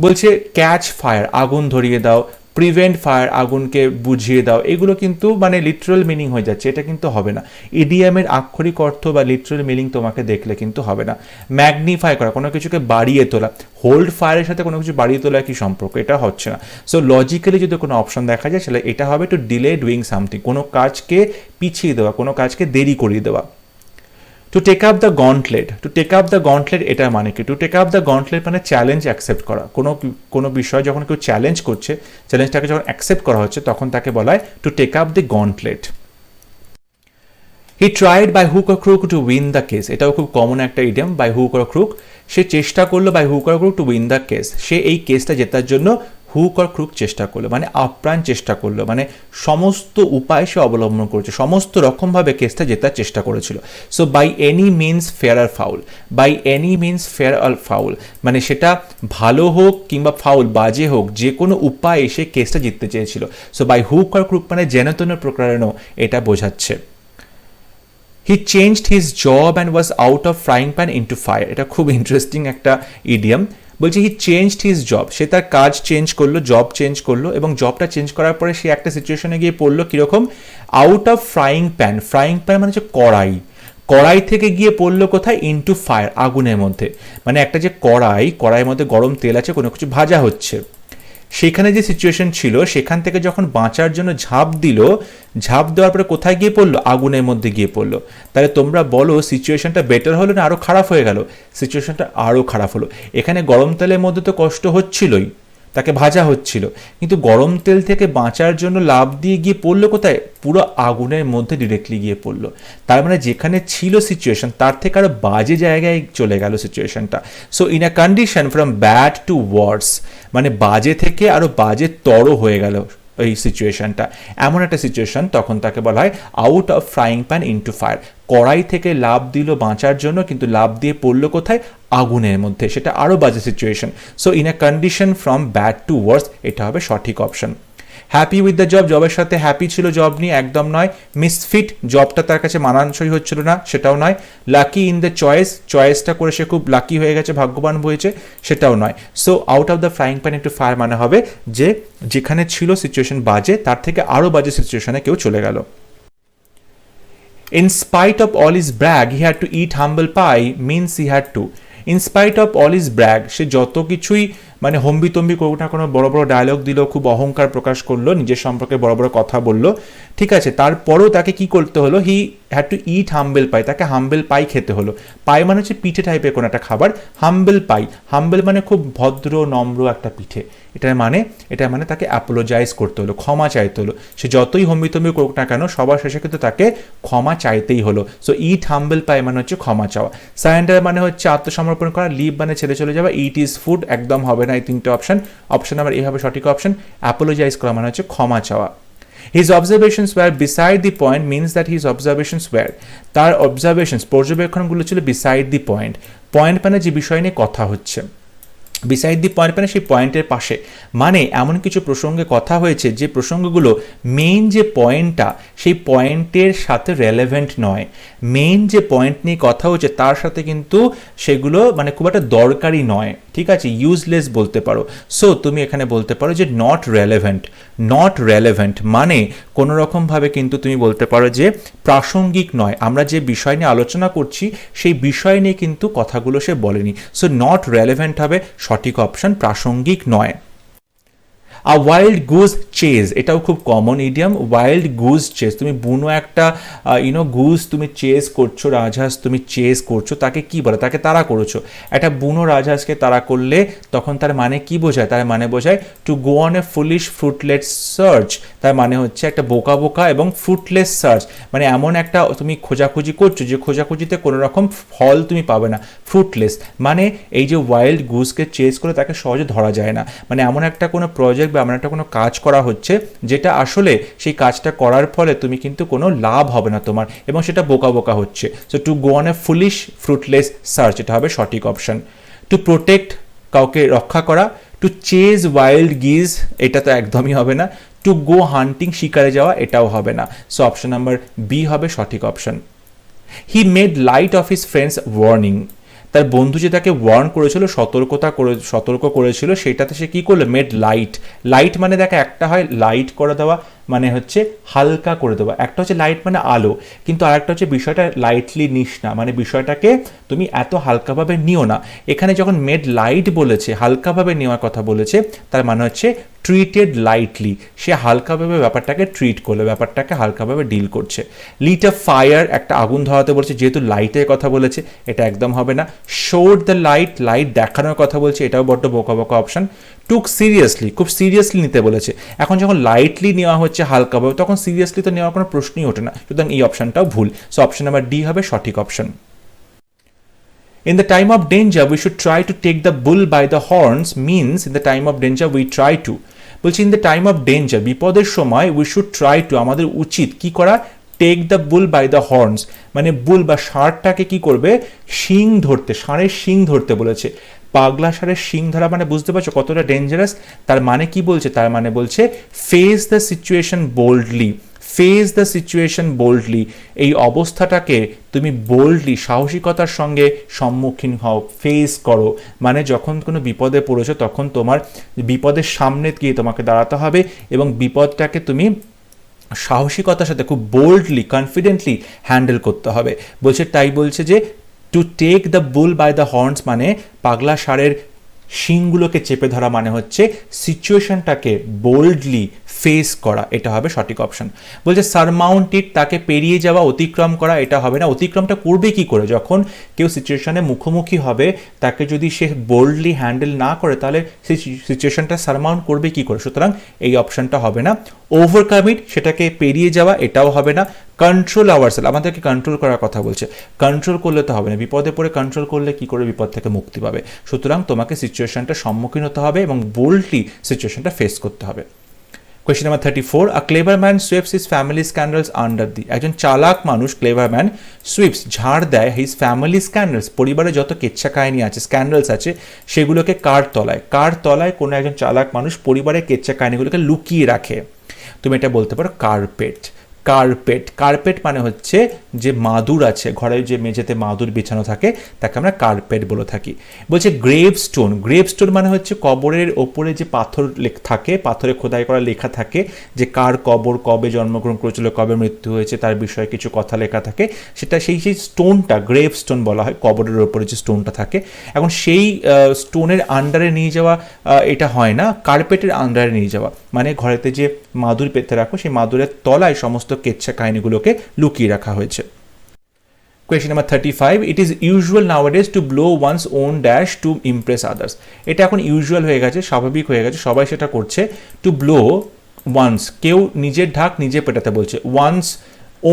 বলছে ক্যাচ ফায়ার, আগুন ধরিয়ে দাও। প্রিভেন্ট ফায়ার, আগুনকে বুঝিয়ে দাও, এগুলো কিন্তু মানে লিটারাল মিনিং হয়ে যাচ্ছে, এটা কিন্তু হবে না। ইডিয়ামের আক্ষরিক অর্থ বা লিটারাল মিনিং তোমাকে দেখলে কিন্তু হবে না। ম্যাগনিফাই করা, কোনো কিছুকে বাড়িয়ে তোলা। হোল্ড ফায়ারের সাথে কোনো কিছু বাড়িয়ে তোলা কি সম্পর্ক? এটা হচ্ছে না। সো লজিক্যালি যদি কোনো অপশন দেখা যায় তাহলে এটা হবে টু ডিলে ডুইং সামথিং, কোনো কাজকে পিছিয়ে দেওয়া, কোনো কাজকে দেরি করিয়ে দেওয়া। To take up the gauntlet, to take up the gauntlet এটা মানে কি? To take up the gauntlet মানে চ্যালেঞ্জ অ্যাকসেপ্ট করা। কোনো বিষয় যখন কেউ চ্যালেঞ্জ করছে, চ্যালেঞ্জটাকে যখন অ্যাকসেপ্ট করা হচ্ছে, তখন তাকে বলা হয় to take up the gauntlet. He tried by hook or crook to win the case, এটাও খুব কমন একটা idiom, by hook or crook. সে চেষ্টা করলো by hook or crook to win the case, সে এই কেসটা জেতার জন্য হুক অর ক্রুক চেষ্টা করলো, মানে আপ্রাণ চেষ্টা করলো, মানে সমস্ত উপায় সে অবলম্বন করেছে, সমস্ত রকমভাবে কেসটা জেতার চেষ্টা করেছিল। So by any means fair or foul, by any means fair or foul, মানে সেটা ভালো হোক কিংবা ফাউল বাজে হোক, যে কোনো উপায়ে সে কেসটা জিততে চেয়েছিল। So by hook or crook মানে যেন তেন প্রকারেণ এটা বোঝাচ্ছে। He changed his job and was out of frying pan into fire, এটা খুব ইন্টারেস্টিং একটা ইডিয়াম। বলছে হি চেঞ্জড হিজ জব, সে তার কাজ চেঞ্জ করলো, জব চেঞ্জ করলো, এবং জবটা চেঞ্জ করার পরে সে একটা সিচুয়েশনে গিয়ে পড়লো কীরকম, out of frying pan, frying pan মানে হচ্ছে কড়াই, কড়াই থেকে গিয়ে পড়লো কোথায়, ইনটু ফায়ার, আগুনের মধ্যে। মানে একটা যে কড়াইয়ের মধ্যে গরম তেল আছে, কোনো কিছু ভাজা হচ্ছে, সেখানে যে সিচুয়েশন ছিল সেখান থেকে যখন বাঁচার জন্য ঝাঁপ দিল, ঝাঁপ দেওয়ার পরে কোথায় গিয়ে পড়লো, আগুনের মধ্যে গিয়ে পড়লো। তাহলে তোমরা বলো সিচুয়েশনটা বেটার হলো না আরও খারাপ হয়ে গেল? সিচুয়েশনটা আরও খারাপ হলো। এখানে গরম তেলের মধ্যে তো কষ্ট হচ্ছিলই, তাকে ভাজা হচ্ছিল, কিন্তু গরম তেল থেকে বাঁচার জন্য লাফ দিয়ে গিয়ে পড়লো কোথায়, পুরো আগুনের মধ্যে ডিরেক্টলি গিয়ে পড়লো। তার মানে যেখানে ছিল সিচুয়েশন তার থেকে আরো বাজে জায়গায় চলে গেল সিচুয়েশনটা। So in a condition from bad to worse, মানে বাজে থেকে আরো বাজে তর হয়ে গেল এই সিচুয়েশনটা। এমন একটা সিচুয়েশন তখন তাকে বলা হয় out of frying pan into fire, কড়াই থেকে লাফ দিল বাঁচার জন্য, কিন্তু লাফ দিয়ে পড়লো কোথায়, আগুনের মধ্যে, সেটা আরও বাজে situation. So in a condition from bad to worse, এটা হবে সঠিক option. Happy with the job, জবের সাথে হ্যাপি ছিল জব নিয়ে, একদম নয়। মিসফিট, জবটা তার কাছে মানানসই হচ্ছিল না, সেটাও নয়। লাকি ইন দ্য চয়েস, চয়েসটা করে সে খুব লাকি হয়ে গেছে, ভাগ্যবান হয়েছে, সেটাও নয়। So out of the frying pan into fire মানে হবে যে যেখানে ছিল সিচুয়েশন বাজে তার থেকে আরও বাজে সিচুয়েশনে কেউ চলে গেল। In spite of all his brag, he had to eat humble pie means he had to. In spite of all his brag, সে যত কিছুই মানে হম্বিতম্বি করুক না, কোনো বড় বড় ডায়লগ দিল, খুব অহংকার প্রকাশ করলো, নিজের সম্পর্কে বড় বড় কথা বললো, ঠিক আছে, তারপরেও তাকে কি করতে হলো, he had to eat humble pie, তাকে হাম্বেল পাই খেতে হলো। পাই মানে হচ্ছে পিঠে টাইপের কোনো একটা খাবার, হাম্বেল পাই, হাম্বেল মানে খুব ভদ্র নম্র একটা পিঠে, এটার মানে তাকে অ্যাপোলোজাইজ করতে হলো, ক্ষমা চাইতে হলো। সে যতই হম্বিতম্বি করুক না কেন সবার শেষে কিন্তু তাকে ক্ষমা চাইতেই হলো। সো ইট হাম্বেল পাই মানে হচ্ছে ক্ষমা চাওয়া। সারেন্ডার মানে হচ্ছে আত্মসমর্পণ করা, লিভ মানে ছেড়ে চলে যাওয়া, ইট ইজ ফুড একদম হবে না এই তিনটে অপশন। অপশন নাম্বার এ হবে সঠিক অপশন। অ্যাপোলোজাইজ করা মানে হচ্ছে ক্ষমা চাওয়া। His observations were beside the point means that his observations were, তার অবজারভেশনস পর্যবেক্ষণগুলো ছিল beside the point, পয়েন্ট মানে যে বিষয় নিয়ে কথা হচ্ছে, বিসাইড দি পয়েন্ট মানে সেই পয়েন্টের পাশে, মানে এমন কিছু প্রসঙ্গে কথা হয়েছে যে প্রসঙ্গগুলো মেইন যে পয়েন্টটা সেই পয়েন্টের সাথে রেলেভেন্ট নয়, মেইন যে পয়েন্ট নিয়ে কথা হচ্ছে তার সাথে কিন্তু সেগুলো মানে খুব একটা দরকারি নয়, ঠিক আছে, ইউজলেস বলতে পারো। সো তুমি এখানে বলতে পারো যে নট রেলেভেন্ট, নট রেলেভেন্ট মানে কোনো রকমভাবে কিন্তু তুমি বলতে পারো যে প্রাসঙ্গিক নয়, আমরা যে বিষয় নিয়ে আলোচনা করছি সেই বিষয় নিয়ে কিন্তু কথাগুলো সে বলেনি। সো নট রেলেভেন্ট হবে সঠিক অপশন, প্রাসঙ্গিক নয়। আ ওয়াইল্ড গুজ চেজ, এটাও খুব common idiom, wild goose chase, তুমি বুনো একটা গুজ তুমি চেজ করছো, রাজহাঁস তুমি চেজ করছো, তাকে কি বলে, তাকে তাড়া করেছো। একটা বুনো রাজহাঁসকে তাড়া করলে তখন তার মানে কি বোঝায়, তার মানে বোঝায় to go on a foolish fruitless search, তার মানে হচ্ছে একটা বোকা বোকা এবং ফ্রুটলেস সার্চ, মানে এমন একটা তুমি খোঁজাখুঁজি করছো যে খোঁজাখুঁজিতে কোনো রকম ফল তুমি পাবে না, ফ্রুটলেস। মানে এই যে ওয়াইল্ড গুজকে চেজ করে তাকে সহজে ধরা যায় না, মানে এমন একটা কোনো প্রজেক্ট বা এমন একটা কোনো কাজ করা হচ্ছে যেটা আসলে সেই কাজটা করার ফলে তুমি কিন্তু কোনো লাভ হবে না তোমার, এবং সেটা বোকা বোকা হচ্ছে। So to go on a foolish fruitless search, এটা হবে সঠিক অপশন। টু প্রোটেক্ট, কাউকে রক্ষা করা, টু চেজ ওয়াইল্ড গিজ, এটা তো একদমই হবে না। টু গো হান্টিং, শিকারে যাওয়া, এটাও হবে না। সো অপশন নাম্বার বি হবে সঠিক option. He made light off his friends warning, তার বন্ধু যে তাকে ওয়ার্ন করেছিল, সতর্ক করেছিল, সেটাতে সে কী করলো, মেড লাইট। লাইট মানে দেখো একটা হয় লাইট করে দেওয়া, মানে হচ্ছে হালকা করে দেওয়া, একটা হচ্ছে লাইট মানে আলো, কিন্তু আরেকটা হচ্ছে বিষয়টা লাইটলি নিস না, মানে বিষয়টাকে তুমি এত হালকাভাবে নিও না। এখানে যখন মেড লাইট বলেছে, হালকাভাবে নেওয়ার কথা বলেছে, তার মানে হচ্ছে ট্রিটেড লাইটলি, সে হালকাভাবে ব্যাপারটাকে ট্রিট করলো, ব্যাপারটাকে হালকাভাবে ডিল করছে। লিট আ ফায়ার, একটা আগুন ধরাতে বলছে, যেহেতু লাইটের কথা বলেছে এটা একদম হবে না। শোড দ্য লাইট, লাইট দেখানোর কথা বলছে, এটাও বড্ড বোকা বোকা অপশন। টুক সিরিয়াসলি, খুব সিরিয়াসলি নিতে বলেছে, এখন যখন লাইটলি নেওয়া হচ্ছে হালকাভাবে তখন সিরিয়াসলি তো নেওয়ার কোনো প্রশ্নই ওঠে না, সুতরাং এই অপশনটাও ভুল। সো অপশন নাম্বার ডি হবে সঠিক option. In the time of danger we should try to take the bull by the horns means in the time of danger we try to, বলছি in the time of danger বিপদের সময় we should try to, আমাদের উচিত কি করা, take the bull by the horns, মানে bull বা ষাঁড়টাকে কি করবে, শিং ধরতে, ষাঁড়ের শিং ধরতে বলেছে। পাগলা ষাঁড়ের শিং ধরা মানে বুঝতে পারছো কতটা ডেঞ্জারাস। তার মানে কি বলছে, তার মানে বলছে face the situation boldly, face the situation boldly, এই অবস্থাটাকে তুমি বোল্ডলি সাহসিকতার সঙ্গে সম্মুখীন হও, ফেস করো। মানে যখন কোনো বিপদে পড়েছো তখন তোমার বিপদের সামনে গিয়ে তোমাকে দাঁড়াতে হবে এবং বিপদটাকে তুমি সাহসিকতার সাথে খুব বোল্ডলি কনফিডেন্টলি হ্যান্ডেল করতে হবে। বলছে তাই বলছে যে to take the bull by the horns মানে পাগলা ষাঁড়ের শিংগুলোকে চেপে ধরা মানে হচ্ছে সিচুয়েশনটাকে বোল্ডলি ফেস করা, এটা হবে সঠিক অপশন। বলছে সারমাউন্ট ইট, তাকে পেরিয়ে যাওয়া, অতিক্রম করা, এটা হবে না। অতিক্রমটা করবে কি করে, যখন কেউ সিচুয়েশনে মুখোমুখি হবে তাকে যদি সে বোল্ডলি হ্যান্ডেল না করে তাহলে সেই সিচুয়েশনটা সারমাউন্ট করবে কি করে, সুতরাং এই অপশনটা হবে না। ওভারকাম ইট, সেটাকে পেরিয়ে যাওয়া, এটাও হবে না। কন্ট্রোল আওয়ারসেলফ, আমাদেরকে কন্ট্রোল করার কথা বলছে, কন্ট্রোল করলে তো হবে না, বিপদে পড়ে কন্ট্রোল করলে কি করে বিপদ থেকে মুক্তি পাবে, সুতরাং তোমাকে সিচুয়েশনটা সম্মুখীন হতে হবে এবং বোল্ডলি সিচুয়েশনটা ফেস করতে হবে। Question number 34, a clever man sweeps his family scandals under the, একজন চালাক মানুষ ক্লেভার ম্যান সুইপস ঝাড় দেয় হিজ ফ্যামিলি স্ক্যান্ডালস, পরিবারে যত কেচ্ছা কাহিনী আছে, স্ক্যান্ডালস আছে, সেগুলোকে কার তলায়, কার তলায় কোনো একজন চালাক মানুষ পরিবারের কেচ্ছা কাহিনীগুলোকে লুকিয়ে রাখে, তুমি এটা বলতে পারো কার্পেট। কার্পেট, কার্পেট মানে হচ্ছে যে মাদুর আছে ঘরে, যে মেঝেতে মাদুর বিছানো থাকে তাকে আমরা কার্পেট বলে থাকি। বলছে গ্রেভ স্টোন, গ্রেভ স্টোন মানে হচ্ছে কবরের ওপরে যে পাথর থাকে, পাথরে খোদাই করা লেখা থাকে যে কার কবর, কবে জন্মগ্রহণ করেছিল, কবে মৃত্যু হয়েছে, তার বিষয়ে কিছু কথা লেখা থাকে, সেটা সেই স্টোনটা গ্রেভ স্টোন বলা হয়, কবরের ওপরে যে স্টোনটা থাকে। এখন সেই স্টোনের আন্ডারে নিয়ে যাওয়া এটা হয় না, কার্পেটের আন্ডারে নিয়ে যাওয়া মানে ঘরেতে যে মাদুর পেতে রাখো সেই মাদুরের তলায় সমস্ত কেচ্ছা কাহিনীগুলোকে লুকিয়ে রাখা হয়েছে। Question number 35, it is usual nowadays to blow one's own dash to impress others, এটা এখন ইউজুয়াল হয়ে গেছে, স্বাভাবিক হয়ে গেছে, সবাই সেটা করছে। টু ব্লো ওয়ান্স, কেউ নিজের ঢাক নিজে পেটাতে বলছে, ওয়ান্স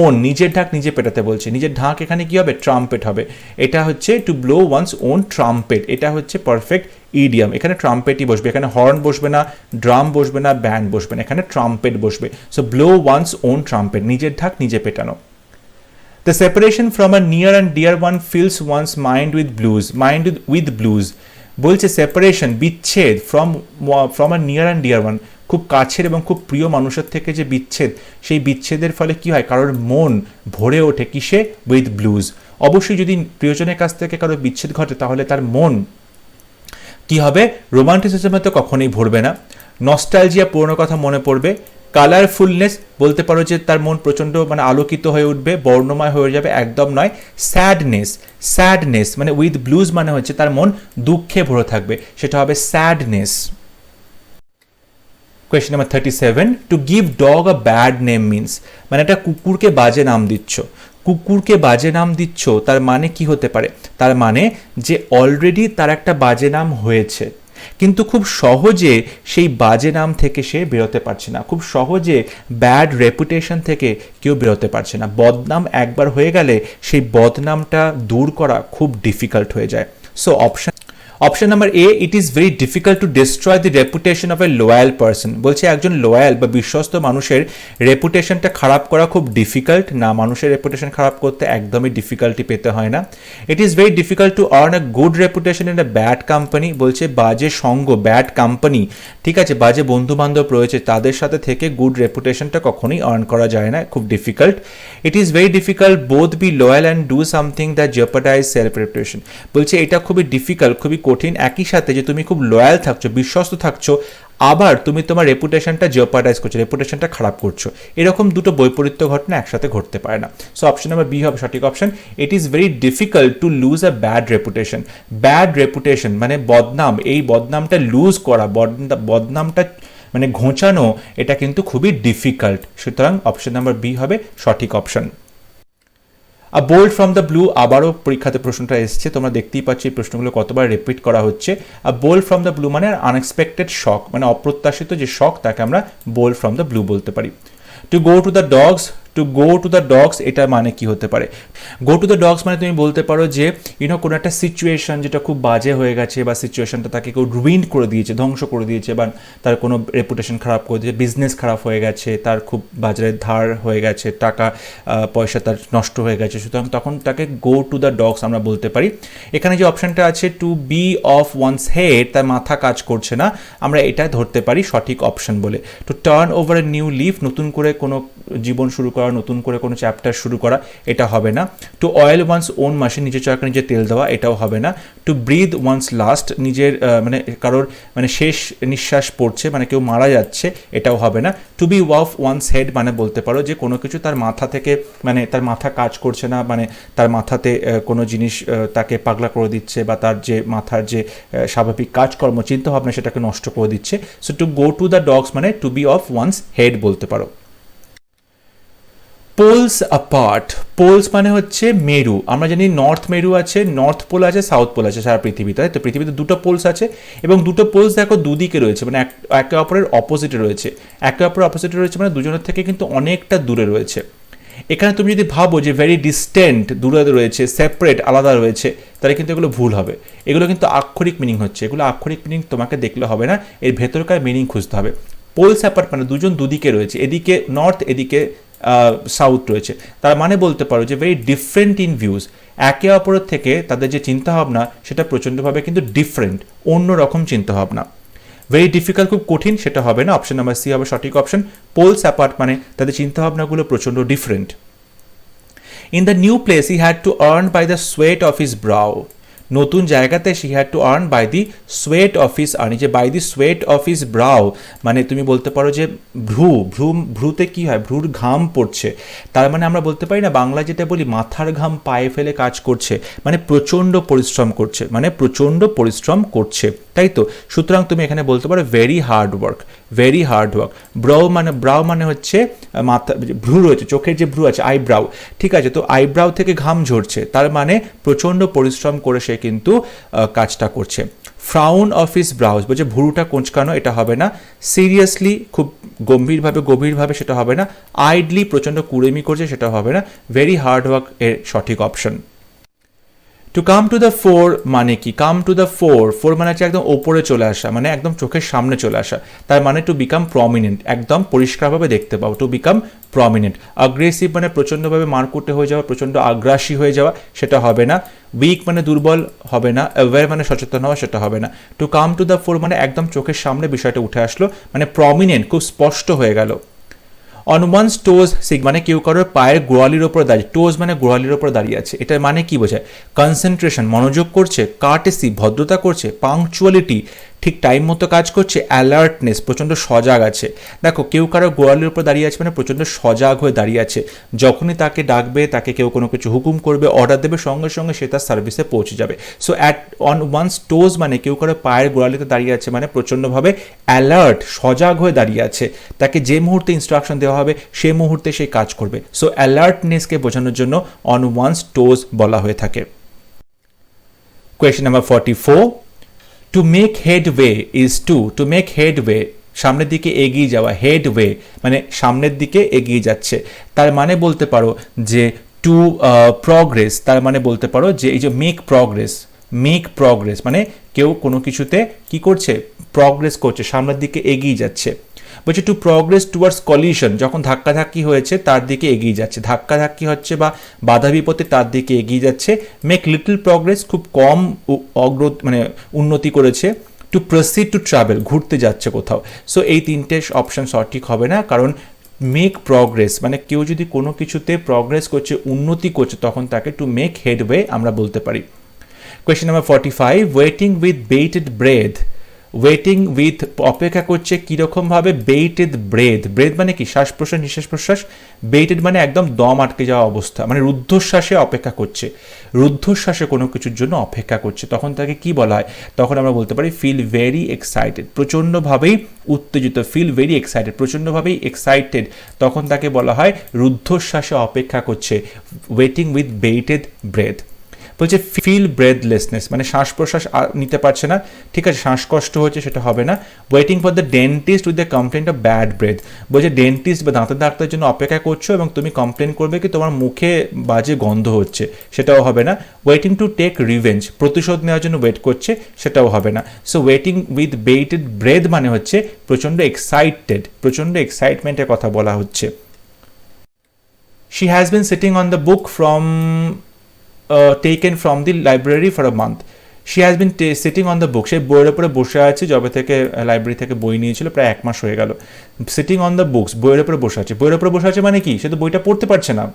ওন নিজের ঢাক নিজে পেটাতে বলছে, নিজের ঢাক এখানে কি হবে, ট্রাম্পেট হবে, এটা হচ্ছে to blow one's own trumpet, এটা হচ্ছে পারফেক্ট ইডিয়াম, এখানে ট্রাম্পেটই বসবে, এখানে হর্ন বসবে না, ড্রাম বসবে না, ব্যান্ড বসবে না, এখানে ট্রাম্পেট বসবে। So blow one's own trumpet, নিজের ঢাক নিজে পেটানো। The separation from a near and dear one fills one's mind with blues, mind with blues, বলছে সেপারেশন বিচ্ছেদ from a near and dear one, খুব কাছের এবং খুব প্রিয় মানুষের থেকে যে বিচ্ছেদ, সেই বিচ্ছেদের ফলে কি হয়, কারোর মন ভরে ওঠে কিসে, উইথ ব্লুজ। অবশ্যই যদি প্রিয়জনের কাছ থেকে কারোর বিচ্ছেদ ঘটে তাহলে তার মন কি হবে, রোমান্টিসিজমে তো কখনোই ভরবে না, নস্টালজিয়া, পুরনো কথা মনে পড়বে। কালারফুলনেস, বলতে পারো যে তার মন প্রচণ্ড মানে আলোকিত হয়ে উঠবে, বর্ণময় হয়ে যাবে, একদম নয়। স্যাডনেস, স্যাডনেস মানে উইথ ব্লুজ মানে হচ্ছে তার মন দুঃখে ভরে থাকবে, সেটা হবে sadness. Question number 37, to give dog a bad name means, মানে একটা কুকুরকে বাজে নাম দিচ্ছ, কুকুরকে বাজে নাম দিচ্ছ তার মানে কি হতে পারে, তার মানে যে অলরেডি তার একটা বাজে নাম হয়েছে কিন্তু খুব সহজে সেই বাজে নাম থেকে সে বেরোতে পারছে না, খুব সহজে ব্যাড রেপুটেশন থেকে কেউ বেরোতে পারছে না। বদনাম একবার হয়ে গেলে সেই বদনামটা দূর করা খুব ডিফিকাল্ট হয়ে যায়। So option number A, it is very difficult to destroy the reputation of A loyal person, বলছে একজন লয়াল বা বিশ্বস্ত মানুষের রেপুটেশনটা খারাপ করা খুব ডিফিকাল্ট না, মানুষের রেপুটেশন খারাপ করতে একদমই ডিফিকাল্টি পেতে হয় না। ইট is very difficult to earn a good reputation in a bad company, বলছে বাজে সঙ্গ, ব্যাড কোম্পানি, ঠিক আছে, বাজে বন্ধু বান্ধব রয়েছে তাদের সাথে থেকে গুড রেপুটেশনটা কখনোই আর্ন করা যায় না, খুব difficult. It is very difficult both be loyal and do something that jeopardize self reputation, বলছে এটা খুবই ডিফিকাল্ট, খুবই কঠিন একই সাথে যে তুমি খুব লয়াল থাকছো, বিশ্বস্ত থাকছো, আবার তুমি তোমার রেপুটেশনটা জেপার্ডাইজ করছো, রেপুটেশনটা খারাপ করছো, এরকম দুটো বৈপরীত্য ঘটনা একসাথে ঘটতে পারে না। সো অপশন নাম্বার বি হবে সঠিক option. It is very difficult to lose a bad reputation, bad reputation মানে বদনাম, এই বদনামটা লুজ করা, বদনামটা মানে ঘোচানো, এটা কিন্তু খুবই ডিফিকাল্ট, সুতরাং অপশন নাম্বার বি হবে সঠিক option. A bolt from the blue, আবারও পরীক্ষাতে প্রশ্নটা এসছে, তোমরা দেখতেই পাচ্ছ এই প্রশ্নগুলো কতবার রিপিট করা হচ্ছে। A bolt from the blue মানে আনএক্সপেক্টেড শক, মানে অপ্রত্যাশিত যে শক তাকে আমরা বোল্ট ফ্রম দ্য ব্লু বলতে পারি। Two go to the dogs, two go to the dogs এটা মানে কি হতে পারে? গো টু দ্য ডগস মানে তুমি বলতে পারো যে কোনো একটা সিচুয়েশন যেটা খুব বাজে হয়ে গেছে, বা সিচুয়েশনটা তাকে কেউ রুইন করে দিয়েছে, ধ্বংস করে দিয়েছে, বা তার কোনো রেপুটেশন খারাপ করে দিয়েছে, বিজনেস খারাপ হয়ে গেছে, তার খুব বাজারে ধার হয়ে গেছে, টাকা পয়সা তার নষ্ট হয়ে গেছে, সুতরাং তখন তাকে গো টু দ্য ডগস আমরা বলতে পারি। এখানে যে অপশানটা আছে to be off one's head, তার মাথা কাজ করছে না, আমরা এটা ধরতে পারি সঠিক অপশন বলে। Two turn over a new leaf, নতুন করে কোনো জীবন শুরু করা, নতুন করে কোনো চ্যাপ্টার শুরু করা, এটা হবে না। To oil one's own machine, নিজের চরকা নিজে তেল দেওয়া, এটাও হবে না। টু ব্রিথ ওয়ান্স লাস্ট, নিজের মানে কারোর মানে শেষ নিঃশ্বাস পড়ছে, মানে কেউ মারা যাচ্ছে, এটাও হবে না। To be off one's head মানে বলতে পারো যে কোনো কিছু তার মাথা থেকে, মানে তার মাথা কাজ করছে না, মানে তার মাথাতে কোনো জিনিস তাকে পাগলা করে দিচ্ছে, বা তার যে মাথার যে স্বাভাবিক কাজকর্ম চিন্তাভাবনা সেটাকে নষ্ট করে দিচ্ছে। So to go to the dogs মানে to be off one's head বলতে পারো। পোলস অ্যাপার্ট, পোলস মানে হচ্ছে মেরু। আমরা জানি নর্থ মেরু আছে, নর্থ পোল আছে, সাউথ পোল আছে সারা পৃথিবীতে, তো পৃথিবীতে দুটো পোলস আছে, এবং দুটো পোলস দেখো দুদিকে রয়েছে, মানে একে অপরের অপোজিটে রয়েছে। একে অপরের অপোজিটে রয়েছে মানে দুজনের থেকে কিন্তু অনেকটা দূরে রয়েছে। এখানে তুমি যদি ভাবো যে ভেরি ডিস্টেন্ট, দূরে রয়েছে, সেপারেট, আলাদা রয়েছে, তাহলে কিন্তু এগুলো ভুল হবে। এগুলো কিন্তু আক্ষরিক মিনিং হচ্ছে, এগুলো আক্ষরিক মিনিং তোমাকে দেখলে হবে না, এর ভেতরকার মিনিং খুঁজতে হবে। পোলস অ্যাপার্ট মানে দুজন দুদিকে রয়েছে, এদিকে নর্থ, এদিকে সাউথ রয়েছে, তার মানে বলতে পারো যে ভেরি ডিফারেন্ট ইন ভিউজ, একে অপরের থেকে তাদের যে চিন্তাভাবনা সেটা প্রচণ্ডভাবে কিন্তু ডিফারেন্ট, অন্যরকম চিন্তাভাবনা। ভেরি ডিফিকাল্ট, খুব কঠিন, সেটা হবে না, অপশন নাম্বার সি হবে সঠিক অপশন। পোলস অ্যাপার্ট মানে তাদের চিন্তাভাবনাগুলো প্রচণ্ড different. In the new place he had to earn by the sweat of his brow, নতুন জায়গাতে she had to earn by the sweat of his, আর যে by the sweat of his brow মানে তুমি বলতে পারো যে ভ্রুতে কি হয়, ভ্রুর ঘাম পড়ছে, তার মানে আমরা বলতে পারি না বাংলা যেটা বলি মাথার ঘাম পায়ে ফেলে কাজ করছে, মানে প্রচণ্ড পরিশ্রম করছে, মানে প্রচণ্ড পরিশ্রম করছে, তাই তো? সুতরাং তুমি এখানে বলতে পারো very hard work, very hard work. Brow মানে হচ্ছে মাথা, ভ্রু রয়েছে, চোখের যে ভ্রু আছে, আইব্রাউ, ঠিক আছে, তো আইব্রাউ থেকে ঘাম ঝরছে, তার মানে প্রচণ্ড পরিশ্রম করে সে কিন্তু কাজটা করছে। ফ্রাউন অফ হিজ ব্রাউজ বলছে ভুরুটা কোঁচকানো, এটা হবে না। সিরিয়াসলি, খুব গভীরভাবে সেটা হবে না। আইডলি, প্রচণ্ড কুড়েমি করছে, সেটা হবে না। ভেরি হার্ড ওয়ার্ক এর সঠিক option. To come to the fore মানে কি? কাম টু দ্য ফোর মানে হচ্ছে একদম ওপরে চলে আসা, মানে একদম চোখের সামনে চলে আসা, তার মানে টু বিকাম প্রমিনেন্ট, একদম পরিষ্কারভাবে দেখতে পাও, টু বিকাম প্রমিনেন্ট। অ্যাগ্রেসিভ মানে প্রচণ্ডভাবে মারকুটে হয়ে যাওয়া, প্রচণ্ড আগ্রাসী হয়ে যাওয়া, সেটা হবে না। উইক মানে দুর্বল, হবে না। অ্যাওয়্যার মানে সচেতন হওয়া, সেটা হবে না। To come to the fore মানে একদম চোখের সামনে বিষয়টা উঠে আসলো, মানে প্রমিনেন্ট, খুব স্পষ্ট হয়ে গেল। অন ওয়ান্স টোজ সিক মানে কেউ কারোর পায়ের গোড়ালির ওপর দাঁড়িয়ে, টোজ মানে গোড়ালির ওপর দাঁড়িয়ে আছে, এটার মানে কি বোঝায়? কনসেন্ট্রেশন, মনোযোগ করছে। কার্টেসি, ভদ্রতা করছে। পাংচুয়ালিটি, ঠিক টাইম মতো কাজ করছে। অ্যালার্টনেস, প্রচণ্ড সজাগ আছে। দেখো, কেউ কারো গোড়ালির উপর দাঁড়িয়ে আছে মানে প্রচণ্ড সজাগ হয়ে দাঁড়িয়ে আছে, যখনই তাকে ডাকবে, তাকে কেউ কোনো কিছু হুকুম করবে, অর্ডার দেবে, সঙ্গে সঙ্গে সে তার সার্ভিসে পৌঁছে যাবে। সো অন ওয়ান্স টোজ মানে কেউ কারো পায়ের গোড়ালিতে দাঁড়িয়ে আছে, মানে প্রচণ্ডভাবে অ্যালার্ট, সজাগ হয়ে দাঁড়িয়ে আছে, তাকে যে মুহূর্তে ইনস্ট্রাকশন দেওয়া হবে সেই মুহূর্তে সেই কাজ করবে। সো অ্যালার্টনেসকে বোঝানোর জন্য অন ওয়ান্স টোজ বলা হয়ে থাকে। Question number 44, to make Headway is to make Headway সামনের দিকে এগিয়ে যাওয়া, হেডওয়ে মানে সামনের দিকে এগিয়ে যাচ্ছে, তার মানে বলতে পারো যে টু প্রগ্রেস, তার মানে বলতে পারো যে এই যে মেক প্রগ্রেস মানে কেউ কোনো কিছুতে কি করছে, প্রগ্রেস করছে, সামনের দিকে এগিয়ে যাচ্ছে। বলছে টু প্রগ্রেস টুয়ার্ডস কলিশন, যখন ধাক্কাধাক্কি হয়েছে তার দিকে এগিয়ে যাচ্ছে, ধাক্কাধাক্কি হচ্ছে বা বাধা বিপত্তি, তার দিকে এগিয়ে যাচ্ছে। মেক লিটল প্রগ্রেস, খুব কম মানে উন্নতি করেছে। টু প্রসিড টু ট্রাভেল, ঘুরতে যাচ্ছে কোথাও। সো এই তিনটে অপশন সঠিক হবে না, কারণ মেক প্রগ্রেস মানে কেউ যদি কোনো কিছুতে প্রগ্রেস করছে, উন্নতি করছে, তখন তাকে টু মেক হেডওয়ে আমরা বলতে পারি। Question number 45, waiting with bated breath, waiting with অপেক্ষা করছে কীরকমভাবে, বেইটেড ব্রেথ মানে কি? শ্বাস প্রশ্বাস, নিঃশ্বাস প্রশ্বাস। বেইটেড মানে একদম দম আটকে যাওয়া অবস্থা, মানে রুদ্ধশ্বাসে অপেক্ষা করছে, রুদ্ধশ্বাসে কোনো কিছুর জন্য অপেক্ষা করছে, তখন তাকে কি বলা হয়? তখন আমরা বলতে পারি ফিল ভেরি এক্সাইটেড, প্রচণ্ডভাবেই উত্তেজিত, ফিল ভেরি এক্সাইটেড, প্রচণ্ডভাবেই এক্সাইটেড, তখন তাকে বলা হয় রুদ্ধশ্বাসে অপেক্ষা করছে, ওয়েটিং উইথ বেইটেড ব্রেথ। বলছে ফিল ব্রেথলেসনেস, মানে শ্বাস প্রশ্বাস নিতে পারছে না, ঠিক আছে, শ্বাসকষ্ট হচ্ছে, সেটা হবে না। Waiting for the dentist with the complaint of bad breath, বলছে ডেন্টিস্ট বা দাঁতের ডাক্তারের জন্য অপেক্ষা করছো এবং তুমি কমপ্লেন করবে কি তোমার মুখে বাজে গন্ধ হচ্ছে, সেটাও হবে না। ওয়েটিং টু টেক রিভেঞ্জ, প্রতিশোধ নেওয়ার জন্য ওয়েট করছে, সেটাও হবে না। So waiting with bated breath মানে হচ্ছে প্রচণ্ড এক্সাইটেড, প্রচণ্ড এক্সাইটমেন্টের কথা বলা হচ্ছে। She has been sitting on the book from taken from the library for a month, she has been sitting on the book, সেই বইয়ের উপরে বসে আছে যবে থেকে লাইব্রেরি থেকে বই নিয়েছিল, প্রায় 1 মাস হয়ে গেল। সিটিং অন দ্য বুকস, বইয়ের উপরে বসে আছে, বইয়ের উপরে বসে আছে মানে কি, সে তো বইটা পড়তে পারছে না।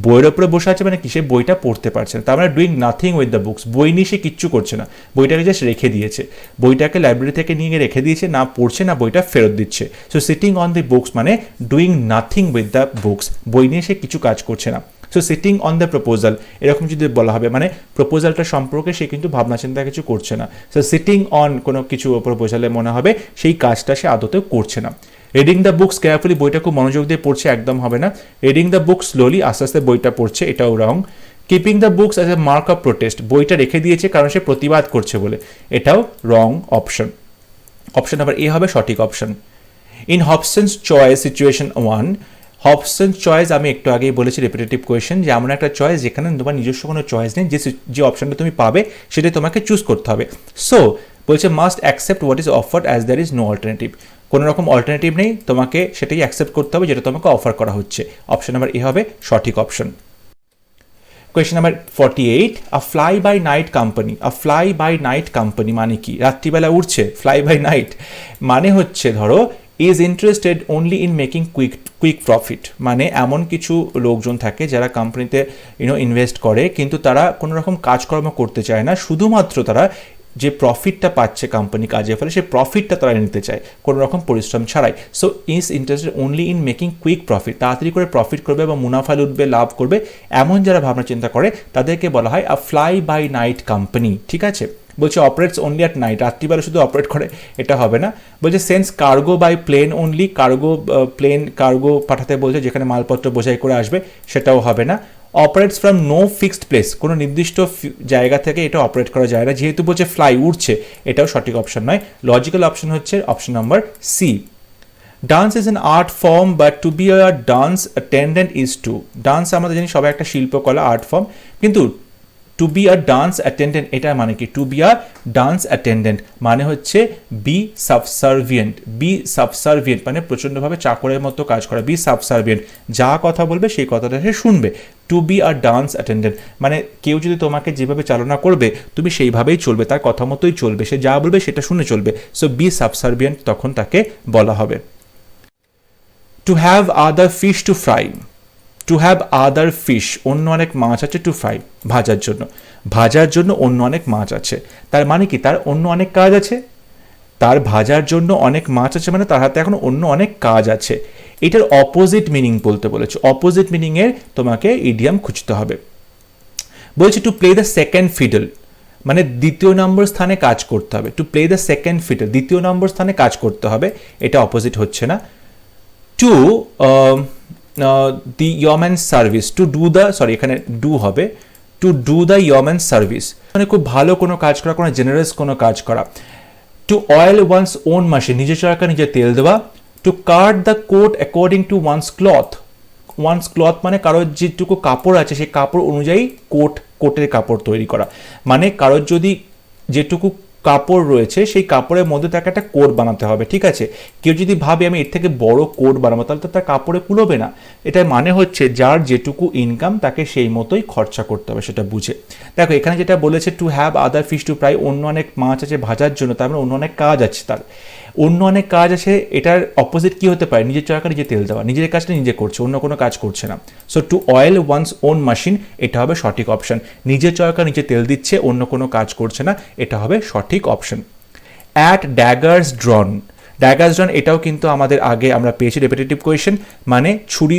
বইয়ের উপরে বসে আছে মানে কি, সে বইটা পড়তে পারছে না, তার মানে doing nothing with the books, বই নিয়ে সে কিচ্ছু করছে না, বইটাকে জাস্ট রেখে দিয়েছে, বইটাকে লাইব্রেরি থেকে নিয়ে গিয়ে রেখে দিয়েছে, না পড়ছে না বইটা ফেরত দিচ্ছে। So sitting on the books মানে doing nothing with the books, বই নিয়ে সে কিছু কাজ করছে না। So sitting on the proposal, এরকম যদি বলা হবে মানে প্রপোজালটা সম্পর্কে সে কিন্তু ভাবনা চিন্তা কিছু করছে না। সো সিটিং অন কোনো কিছু ওপর বোঝালে মনে হবে সেই কাজটা সে আদতেও করছে না। রিডিং দ্য বুকস কেয়ারফুলি, বইটা খুব মনোযোগ দিয়ে পড়ছে, একদম হবে না। রিডিং দ্য বুক স্লোলি, আস্তে আস্তে বইটা পড়ছে, এটাও wrong. Keeping the books as a mark of protest, বইটা রেখে দিয়েছে কারণ সে প্রতিবাদ করছে বলে, এটাও wrong option. Option number A হবে সঠিক option. In Hobson's choice situation 1, Hobson's choice আমি একটু আগেই বলেছি রিপিটেটিভ কোয়েশ্চেন, যে এমন একটা চয়েস যেখানে তোমার নিজস্ব কোনো চয়েস নেই, যে অপশনটা তুমি পাবে সেটাই তোমাকে চুজ করতে হবে। সো বলছে must accept what is offered as there is no alternative, কোনো রকম অল্টারনেটিভ নেই, তোমাকে সেটাই অ্যাকসেপ্ট করতে হবে যেটা তোমাকে অফার করা হচ্ছে। অপশন নাম্বার এ হবে সঠিক option. Question number 48, a fly by night company, a fly by night company মানে কি, রাত্রিবেলা উঠছে, ফ্লাই বাই নাইট মানে হচ্ছে ধরো is interested only in making quick profit, মানে এমন কিছু লোকজন থাকে যারা কোম্পানিতে ইনভেস্ট করে কিন্তু তারা কোনো রকম কাজকর্ম করতে চায় না, শুধুমাত্র তারা যে প্রফিটটা পাচ্ছে কোম্পানি কাজের ফলে সেই প্রফিটটা তারা নিতে চায় কোনো রকম পরিশ্রম ছাড়াই। So is interested only in making quick profit, তাড়াতাড়ি করে প্রফিট করবে বা মুনাফা লুটবে, লাভ করবে, এমন যারা ভাবনা চিন্তা করে তাদেরকে বলা হয় আ ফ্লাই বাই নাইট কোম্পানি, ঠিক আছে। বলছে অপারেটস অনলি অ্যাট নাইট, রাত্রিবেলা শুধু অপারেট করে, এটা হবে না। বলছে sends cargo by plane only, cargo পাঠাতে বলছে যেখানে মালপত্র বোঝাই করে আসবে, সেটাও হবে না। Operates from no fixed place, কোনো নির্দিষ্ট জায়গা থেকে এটা অপারেট করা যায় না, যেহেতু বলছে ফ্লাই উড়ছে, এটাও সঠিক অপশন নয়। লজিক্যাল অপশন হচ্ছে option number C. Dance is an art form but to be a dance attendant is to, dance আমরা জানি সবাই একটা শিল্পকলা, আর্ট ফর্ম, কিন্তু to be a dance attendant এটা মানে কি, to be a dance attendant মানে হচ্ছে বি সাবসার্ভিয়েন্ট, বি সাবসার্ভিয়েন্ট মানে প্রচণ্ডভাবে চাকরের মতো কাজ করা, বি সাবসার্ভিয়েন্ট, যা কথা বলবে সেই কথাটা সে শুনবে। To be a dance attendant মানে কেউ যদি তোমাকে যেভাবে চালনা করবে তুমি সেইভাবেই চলবে, তার কথা মতোই চলবে, সে যা বলবে সেটা শুনে চলবে। সো বি সাবসার্ভিয়েন্ট তখন তাকে বলা হবে। To have other fish two fry, to have other fish, অন্য অনেক মাছ আছে, টু ফ্রাই ভাজার জন্য, ভাজার জন্য অন্য অনেক মাছ আছে, তার মানে কি তার অন্য অনেক কাজ আছে, তার ভাজার জন্য অনেক মাছ আছে মানে তার হাতে এখন অন্য অনেক কাজ আছে। এটার অপোজিট মিনিং বলতে বলেছে, অপোজিট মিনিংয়ের তোমাকে ইডিয়াম খুঁজতে হবে। বলছে to play the second fiddle মানে দ্বিতীয় নম্বর স্থানে কাজ করতে হবে, to play the second fiddle দ্বিতীয় নম্বর স্থানে কাজ করতে হবে, এটা অপোজিট হচ্ছে না। To the yeoman service, to do the, sorry এখানে ডু হবে, to do the yeoman service মানে খুব ভালো কোনো কাজ করা, কোনো জেনারেস কোনো কাজ করা। To oil one's own machine, নিজের চরকা নিজে তেল দেওয়া। To cut the coat according to one's cloth, one's cloth মানে কারোর যেটুকু কাপড় আছে সেই কাপড় অনুযায়ী কোটের কাপড় তৈরি করা, মানে কারোর যদি যেটুকু কাপড় রয়েছে সেই কাপড়ের মধ্যে তাকে একটা কোট বানাতে হবে, ঠিক আছে। কেউ যদি ভাবে আমি এর থেকে বড় কোট বানাবো তাহলে তো তার কাপড়ে কুলোবে না, এটার মানে হচ্ছে যার যেটুকু ইনকাম তাকে সেই মতোই খরচা করতে হবে, সেটা বুঝে। দেখো এখানে যেটা বলেছে to have other fish two fry, অন্য অনেক মাছ আছে ভাজার জন্য, তার মানে অন্য অনেক কাজ আছে, তার অন্য অনেক কাজ আছে, এটার অপোজিট কি হতে পারে, নিজের চরকা নিজে তেল দেওয়া, নিজের কাজটা নিজে করছে, অন্য কোনো কাজ করছে না। So to oil one's own machine এটা হবে সঠিক অপশন, নিজের চরকা নিজে তেল দিচ্ছে, অন্য কোনো কাজ করছে না, এটা হবে সঠিক অপশন। অ্যাট ড্যাগার্স ড্রন, ড্যাগার্স ড্রন এটাও কিন্তু আমাদের আগে আমরা পেয়েছি রিপিটেটিভ কোয়েশ্চেন, মানে ছুরি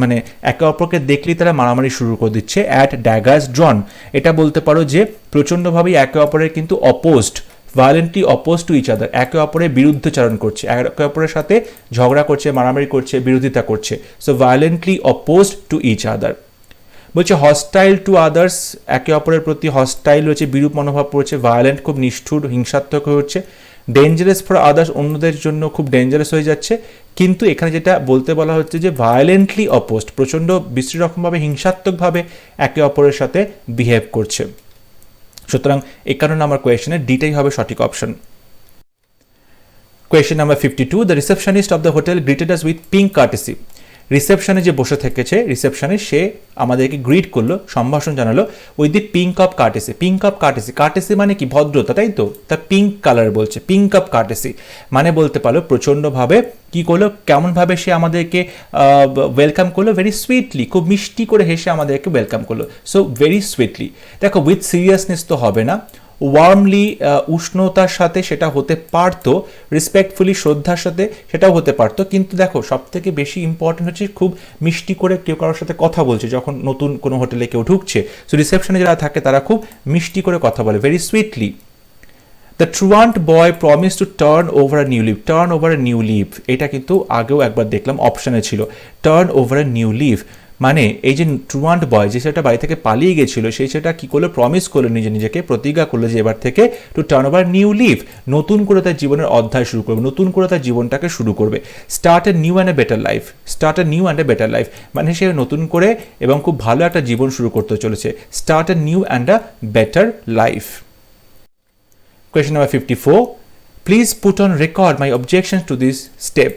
মানে একে অপরকে দেখলেই তারা মারামারি শুরু করে দিচ্ছে। অ্যাট ড্যাগার্স ড্রন এটা বলতে পারো যে প্রচণ্ডভাবেই একে অপরের কিন্তু opposed, violently oppose to each other, একে অপরের বিরুদ্ধচারণ করছে, একে অপরের সাথে ঝগড়া করছে, মারামারি করছে, বিরোধিতা করছে। So violently opposed to each other. বলছে হস্টাইল টু আদার্স, একে অপরের প্রতি হস্টাইল হচ্ছে, বিরূপ মনোভাব পড়ছে, ভায়োলেন্ট খুব নিষ্ঠুর হিংসাত্মক হয়ে হচ্ছে, ডেঞ্জারাস ফর আদার্স অন্যদের জন্য খুব ডেঞ্জারাস হয়ে যাচ্ছে। কিন্তু এখানে যেটা বলতে বলা হচ্ছে যে ভায়োলেন্টলি অপোজড, প্রচণ্ড বিশ্রী রকমভাবে হিংসাত্মকভাবে একে অপরের সাথে বিহেভ করছে। সুতরাং এই কারণে আমার কোয়েশনের ডিটাই হবে সঠিক option. Question number 52, the receptionist of the hotel greeted us with pink courtesy. রিসেপশনে যে বসে থেকেছে, রিসেপশনে সে আমাদেরকে গ্রিট করলো, সম্ভাষণ জানালো with the pink of courtesy. Pink of courtesy, courtesy মানে কি ভদ্রতা, তাই তো? তা পিঙ্ক কালার বলছে, পিঙ্ক অফ কার্টেসি মানে বলতে পারলো প্রচণ্ডভাবে কি করলো, কেমনভাবে সে আমাদেরকে ওয়েলকাম করলো, ভেরি সুইটলি, খুব মিষ্টি করে হেসে আমাদেরকে ওয়েলকাম করলো। So very sweetly. দেখো উইথ সিরিয়াসনেস তো হবে না, ওয়ার্মলি উষ্ণতার সাথে সেটা হতে পারতো, রেসপেক্টফুলি শ্রদ্ধার সাথে সেটাও হতে পারতো, কিন্তু দেখো সব থেকে বেশি ইম্পর্টেন্ট হচ্ছে খুব মিষ্টি করে কেউ কারোর সাথে কথা বলছে যখন নতুন কোনো হোটেলে কেউ ঢুকছে। সো রিসেপশনে যারা থাকে তারা খুব মিষ্টি করে কথা বলে, very sweetly. The truant boy promise to turn over a new leaf. Turn over a new leaf, এটা কিন্তু আগেও একবার দেখলাম অপশানে ছিল, turn over a new leaf মানে এই যে ট্রুয়ান্ট বয় যে সেটা বাড়ি থেকে পালিয়ে গেছিল, সেই সেটা কি করলো, প্রমিস করলো, নিজেকে প্রতিজ্ঞা করলো যে এবার থেকে to turn over new leaf, নতুন করে তার জীবনের অধ্যায় শুরু করবে, নতুন করে তার জীবনটাকে শুরু করবে। Start a new and a better life, start a new and a better life মানে সে নতুন করে এবং খুব ভালো একটা জীবন শুরু করতে চলেছে। Start a new and a better life. Question number 54, please put on record my objection to this step.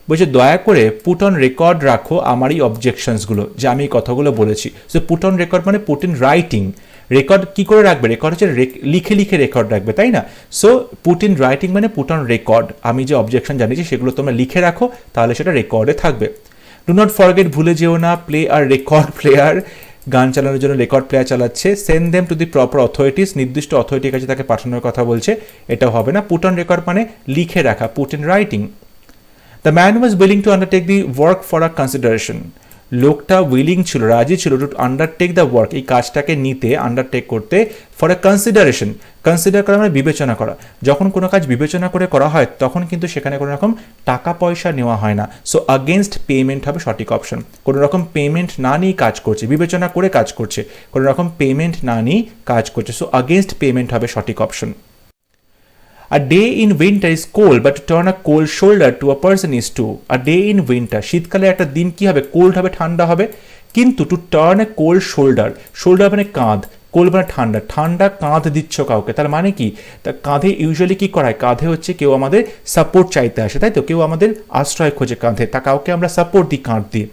বলছে দয়া করে পুট অন রেকর্ড রাখো আমার এই অবজেকশনসগুলো, যে আমি এই কথাগুলো বলেছি। সো পুট অন রেকর্ড মানে পুট ইন রাইটিং। রেকর্ড কি করে রাখবে, রেকর্ড হচ্ছে লিখে লিখে রেকর্ড রাখবে, তাই না? সো পুট ইন রাইটিং মানে পুট অন রেকর্ড, আমি যে অবজেকশন জানিয়েছি সেগুলো তোমরা লিখে রাখো, তাহলে সেটা রেকর্ডে থাকবে। ডু নট ফরগেট, ভুলে যেও না, প্লে আর রেকর্ড প্লেয়ার, গান চালানোর জন্য রেকর্ড প্লেয়ার চালাচ্ছে। Send them to the proper authorities, নির্দিষ্ট অথরিটির কাছে তাকে পাঠানোর কথা বলছে, এটাও হবে না। পুট অন রেকর্ড মানে লিখে রাখা, put in writing. The man was willing to undertake the work for a consideration. লোকটা উইলিং ছিল, রাজি ছিল, টু আন্ডারটেক দ্য ওয়ার্ক, এই কাজটাকে নিতে, আন্ডারটেক করতে, ফর আ কনসিডারেশন। কনসিডার করা মানে বিবেচনা করা। যখন কোনো কাজ বিবেচনা করে করা হয় তখন কিন্তু সেখানে কোনো রকম টাকা পয়সা নেওয়া হয় না। সো আগেনস্ট পেমেন্ট হবে সঠিক অপশন। কোনো রকম পেমেন্ট না নিয়ে কাজ করছে, বিবেচনা করে কাজ করছে, কোনো রকম পেমেন্ট না নিয়ে কাজ করছে। সো আগেনস্ট পেমেন্ট হবে সঠিক option. A day in winter is cold, but to turn a cold shoulder to a person is too. A day in winter, শীতকালে একটা দিন কি হবে, কোল্ড হবে, ঠান্ডা হবে। কিন্তু to turn A cold shoulder, shoulder মানে কাঁধ, কোল্ড মানে ঠান্ডা, ঠান্ডা কাঁধ দিচ্ছ কাউকে, তার মানে কি, তা কাঁধে ইউজুয়ালি কি করায়, কাঁধে হচ্ছে কেউ আমাদের সাপোর্ট চাইতে আসে, তাই তো? কেউ আমাদের আশ্রয় খোঁজে কাঁধে, তা কাউকে আমরা সাপোর্ট দিই কাঁধ দিয়ে।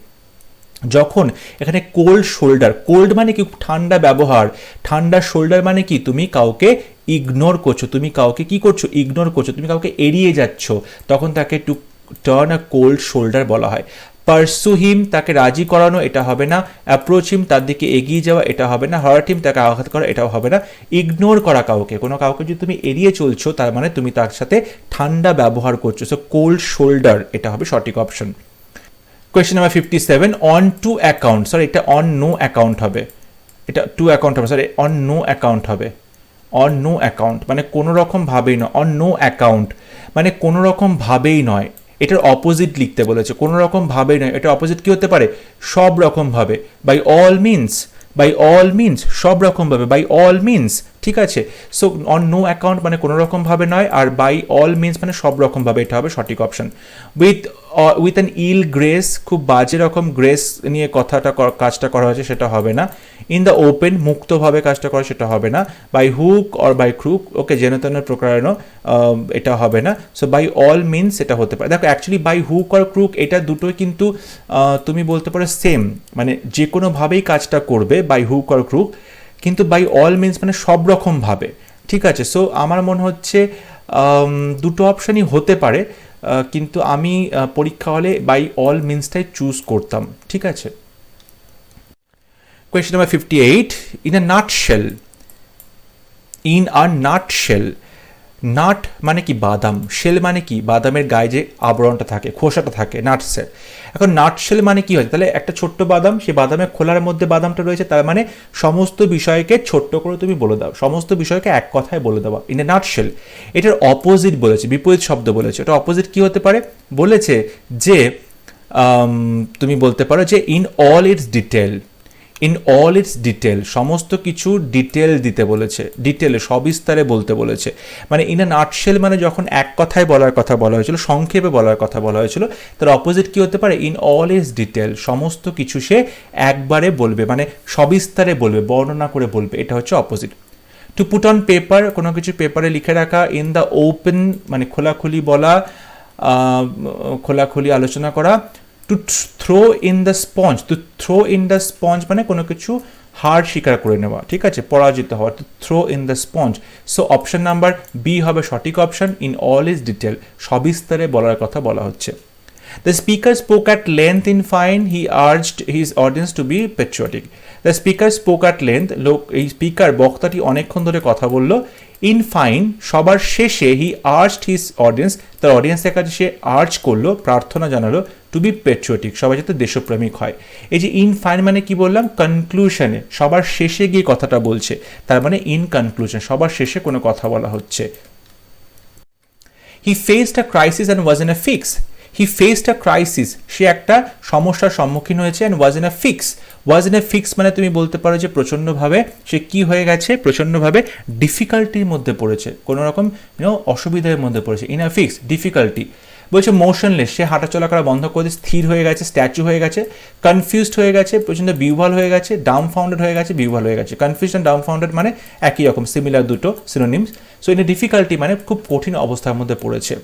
যখন এখানে কোল্ড শোল্ডার, কোল্ড মানে কি ঠান্ডা ব্যবহার, ঠান্ডা শোল্ডার মানে কি তুমি কাউকে ইগনোর করছো, তুমি কাউকে কি করছো, ইগনোর করছো, তুমি কাউকে এড়িয়ে যাচ্ছ, তখন তাকে to turn a cold shoulder বলা হয়। পারসু হিম, তাকে রাজি করানো, এটা হবে না। অ্যাপ্রোচ হিম, তার দিকে এগিয়ে যাওয়া, এটা হবে না। হার্ট হিম, তাকে আঘাত করা, এটাও হবে না। ইগনোর করা কাউকে, কোনো কাউকে যদি তুমি এড়িয়ে চলছো তার মানে তুমি তার সাথে ঠান্ডা ব্যবহার করছো। সো কোল্ড শোল্ডার এটা হবে সঠিক option. Question number 57, on two account, sorry এটা অন নো অ্যাকাউন্ট হবে, এটা টু অ্যাকাউন্ট হবে, সরি অন নো অ্যাকাউন্ট হবে। অন নো অ্যাকাউন্ট মানে কোনো রকম ভাবেই নয়, অন নো অ্যাকাউন্ট মানে কোনো রকম ভাবেই নয়, এটার অপোজিট লিখতে বলেছে, কোনো রকম ভাবেই নয়, এটার অপোজিট কি হতে পারে, সব রকম ভাবে, by all means, by all means সব রকমভাবে, বাই অল মিনস, ঠিক আছে? সো অন নো অ্যাকাউন্ট মানে কোনো রকমভাবে নয়, আর বাই অল মিনস মানে সব রকমভাবে, এটা হবে সঠিক option. With an ill grace, খুব বাজে রকম গ্রেস নিয়ে কাজটা করা হয়েছে, সেটা হবে না। ইন দ্য ওপেন, মুক্তভাবে কাজটা করা, সেটা হবে না। By hook or by crook, okay যেনতেন প্রকারেণ, এটা হবে না। সো বাই অল মিনস এটা হতে পারে। দেখো actually by hook or crook এটা দুটোই কিন্তু তুমি বলতে পারো সেম, মানে যে কোনোভাবেই কাজটা করবে বাই হুক অর ক্রুক, কিন্তু বাই অল মিনস মানে সব রকমভাবে, ঠিক আছে? সো আমার মনে হচ্ছে দুটো অপশানই হতে পারে, কিন্তু আমি পরীক্ষা হলে বাই অল মিনসটাই চুজ করতাম, ঠিক আছে? Question number 58, in a nutshell, in a nutshell, nut মানে কি বাদাম, শেল মানে কি বাদামের গায়ে যে আবরণটা থাকে, খোসাটা থাকে, নাটশেল। এখন নাটশেল মানে কি হয়, তাহলে একটা ছোট্ট বাদাম, সেই বাদামের খোলার মধ্যে বাদামটা রয়েছে, তার মানে সমস্ত বিষয়কে ছোট্ট করে তুমি বলে দাও, সমস্ত বিষয়কে এক কথায় বলে দেওয়া, ইন এ নাটশেল। এটার অপোজিট বলেছে, বিপরীত শব্দ বলেছে, এটা অপোজিট কি হতে পারে, বলেছে যে তুমি বলতে পারো যে in all it's detail, in all it's detail, সমস্ত কিছু ডিটেল দিতে বলেছে, ডিটেলে সবিস্তারে বলতে বলেছে। মানে ইন অ্যান নাটশেল মানে যখন এক কথায় বলার কথা বলা হয়েছিল, সংক্ষেপে বলার কথা বলা হয়েছিল, তার অপোজিট কি হতে পারে? ইন অল ইটস ডিটেল, সমস্ত কিছু সে একবারে বলবে, মানে সবিস্তারে বলবে, বর্ণনা করে বলবে, এটা হচ্ছে opposite. To put on paper, কোনো কিছু পেপারে লিখে রাখা। ইন দ্য ওপেন মানে খোলাখুলি বলা, খোলাখুলি আলোচনা করা। To throw in the sponge, to throw in the sponge মানে কোনো কিছু হার স্বীকার করে নেওয়া, ঠিক আছে, পরাজিত হওয়া, to throw in the sponge. So option number B হবে সঠিক option, in all is detail, সবিস্তারে বলার কথা বলা হচ্ছে। The speaker spoke at length in fine. He urged his audience to be patriotic. The speaker spoke at length. এই speaker বক্তাটি অনেকক্ষণ ধরে কথা বলল। ইন ফাইন সবার শেষে হি আর্জড হিজ অডিয়েন্স, তার অডিয়েন্সের কাছে সে আর্জ করলো, প্রার্থনা জানালো, টু বি পেট্রিয়টিক, সবাই যাতে দেশপ্রেমিক হয়। এই যে ইন ফাইন মানে কি বললাম? কনক্লুশনে, সবার শেষে গিয়ে কথাটা বলছে, তার মানে ইন কনক্লুশন, সবার শেষে কোনো কথা বলা হচ্ছে। He faced a crisis and was in a fix. He faced a crisis, সে একটা সমস্যার সম্মুখীন হয়েছে, and was in a fix. Was in a fix মানে তুমি বলতে পারো যে প্রচণ্ডভাবে সে কি হয়ে গেছে? প্রচণ্ডভাবে ডিফিকাল্টির মধ্যে পড়েছে, কোনো রকম অসুবিধার মধ্যে পড়েছে। In a fix, difficulty. বলছে মোশনলেস, সে হাঁটাচলা করা বন্ধ করে দিয়ে স্থির হয়ে গেছে, স্ট্যাচু হয়ে গেছে। কনফিউজড হয়ে গেছে, প্রচণ্ড বিহ্বল হয়ে গেছে। ডাউনফাউন্ডেড হয়ে গেছে, বিহ্বল হয়ে গেছে। কনফিউজড অ্যান্ড ডাউনফাউন্ডেড মানে একই রকম, সিমিলার দুটো synonyms. So in a difficulty মানে খুব কঠিন অবস্থার মধ্যে পড়েছে।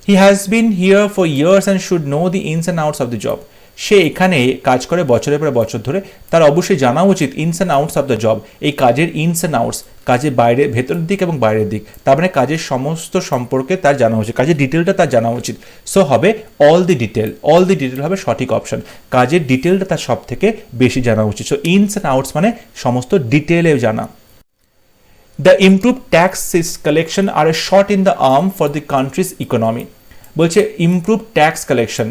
He has been here for years and should know the ins and outs of the job. সে এখানে কাজ করে বছরের পর বছর ধরে, তার অবশ্যই জানা উচিত ইনস and outs of the job, এই কাজের ইনস অ্যান্ড আউটস, কাজের বাইরে, ভেতরের দিক এবং বাইরের দিক, তার মানে কাজের সমস্ত সম্পর্কে তার জানা উচিত, কাজের ডিটেলটা তার জানা উচিত। সো হবে all the detail, all the detail হবে সঠিক অপশন, কাজের ডিটেলটা তার সব থেকে বেশি জানা উচিত। সো ইনস অ্যান্ড আউটস মানে সমস্ত ডিটেলে জানা। The improved tax collection are a shot in the arm for the country's economy. বলছে ইমপ্রুভ ট্যাক্স কালেকশন,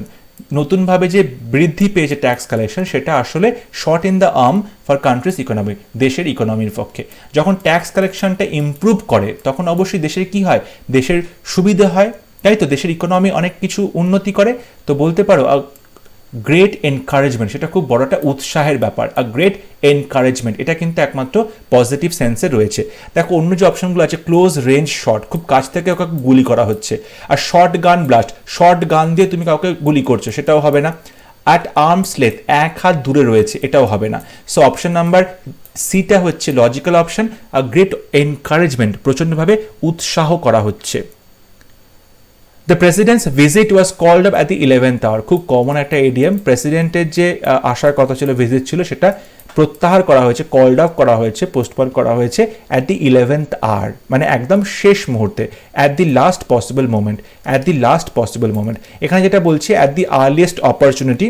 নতুনভাবে যে বৃদ্ধি পেয়েছে ট্যাক্স কালেকশন, সেটা আসলে short in the arm for countries economy, দেশের ইকোনমির পক্ষে। যখন ট্যাক্স কালেকশনটা ইমপ্রুভ করে তখন অবশ্যই দেশের কি হয়? দেশের সুবিধা হয়, তাই তো, দেশের ইকোনমি অনেক কিছু উন্নতি করে। তো বলতে পারো গ্রেট এনকারেজমেন্ট, সেটা খুব বড় একটা উৎসাহের ব্যাপার। আ গ্রেট এনকারেজমেন্ট, এটা কিন্তু একমাত্র পজিটিভ সেন্সে রয়েছে। দেখো অন্য যে অপশনগুলো আছে, ক্লোজ রেঞ্জ শট, খুব কাছ থেকে ওকে গুলি করা হচ্ছে। আর shotgun blast, shotgun দিয়ে তুমি কাউকে গুলি করছো, সেটাও হবে না। অ্যাট আর্মস লেন্থ, এক হাত দূরে রয়েছে, এটাও হবে না। সো অপশন নাম্বার সিটা হচ্ছে logical option. A great encouragement, প্রচণ্ডভাবে উৎসাহ করা হচ্ছে। The president's visit was called up at the 11th hour, খুব কমন একটা এডিএম। প্রেসিডেন্টের যে আসার কথা ছিল, ভিজিট ছিল, সেটা প্রত্যাহার করা হয়েছে, কল্ড আপ করা হয়েছে, পোস্টপোন করা হয়েছে অ্যাট দি 11th hour, মানে একদম শেষ মুহূর্তে, at the last possible moment, at the last possible moment. এখানে যেটা বলছি অ্যাট দি আর্লিয়েস্ট অপরচুনিটি,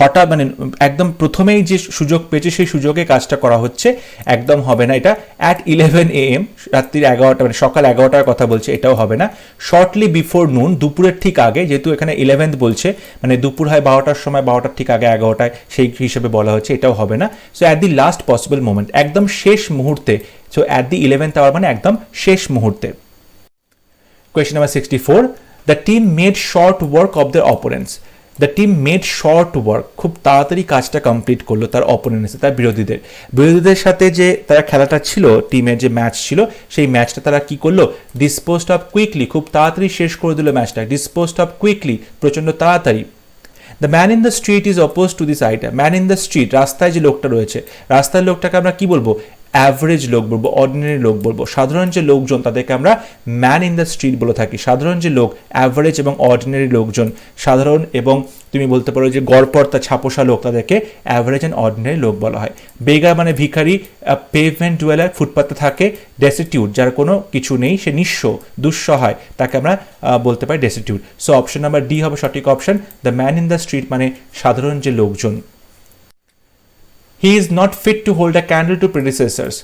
হঠাৎ মানে একদম প্রথমেই যে সুযোগ পেয়েছে সেই সুযোগে কাজটা করা হচ্ছে, একদম হবে না এটা। অ্যাট 11 AM, রাত্রির 11টা মানে সকাল 11টার কথা বলছে, এটাও হবে না। শর্টলি বিফোর নুন, দুপুরের ঠিক আগে, যেহেতু এখানে 11th বলছে, মানে দুপুর হয় 12টার সময়, 12টার ঠিক আগে 11টায়, সেই হিসেবে বলা হচ্ছে, এটাও হবে না। So at the last possible moment, একদম শেষ মুহূর্তে। So at the 11th hour মানে একদম শেষ মুহূর্তে। Question number 64, the team made short work of their opponents. The team made short work, খুব তাড়াতাড়ি কাজটা কমপ্লিট করলো তার অপোনেন্টস, তার বিরোধীদের সাথে যে তারা খেলাটা ছিল, টিমের যে ম্যাচ ছিল, সেই ম্যাচটা তারা কি করলো? ডিসপোজড অফ কুইকলি, খুব তাড়াতাড়ি শেষ করে দিল ম্যাচটা। ডিসপোজড অফ কুইকলি, প্রচণ্ড তাড়াতাড়ি। The man in the street is oppose to this item. Man in the street, রাস্তায় যে লোকটা রয়েছে, রাস্তার লোকটাকে আমরা কি বলবো? অ্যাভারেজ লোক বলবো, অর্ডিনারি লোক বলবো। সাধারণ যে লোকজন তাদেরকে আমরা ম্যান ইন দ্য স্ট্রিট বলে থাকি। সাধারণ যে লোক, অ্যাভারেজ এবং অর্ডিনারি লোকজন, সাধারণ এবং তুমি বলতে পারো যে গড়পড়তা ছাপোষা লোক, তাদেরকে অ্যাভারেজ অ্যান্ড অর্ডিনারি লোক বলা হয়। বেগার মানে ভিখারি, পেভমেন্ট ডুয়েলার, ফুটপাতে থাকে। ডেসিটিউট, যার কোনো কিছু নেই, সে নিঃস্ব, দুঃসহায়, তাকে আমরা বলতে পারি destitute. So option number D হবে সঠিক অপশন। The man in the street মানে সাধারণ যে লোকজন। He is not fit to hold a candle to predecessors.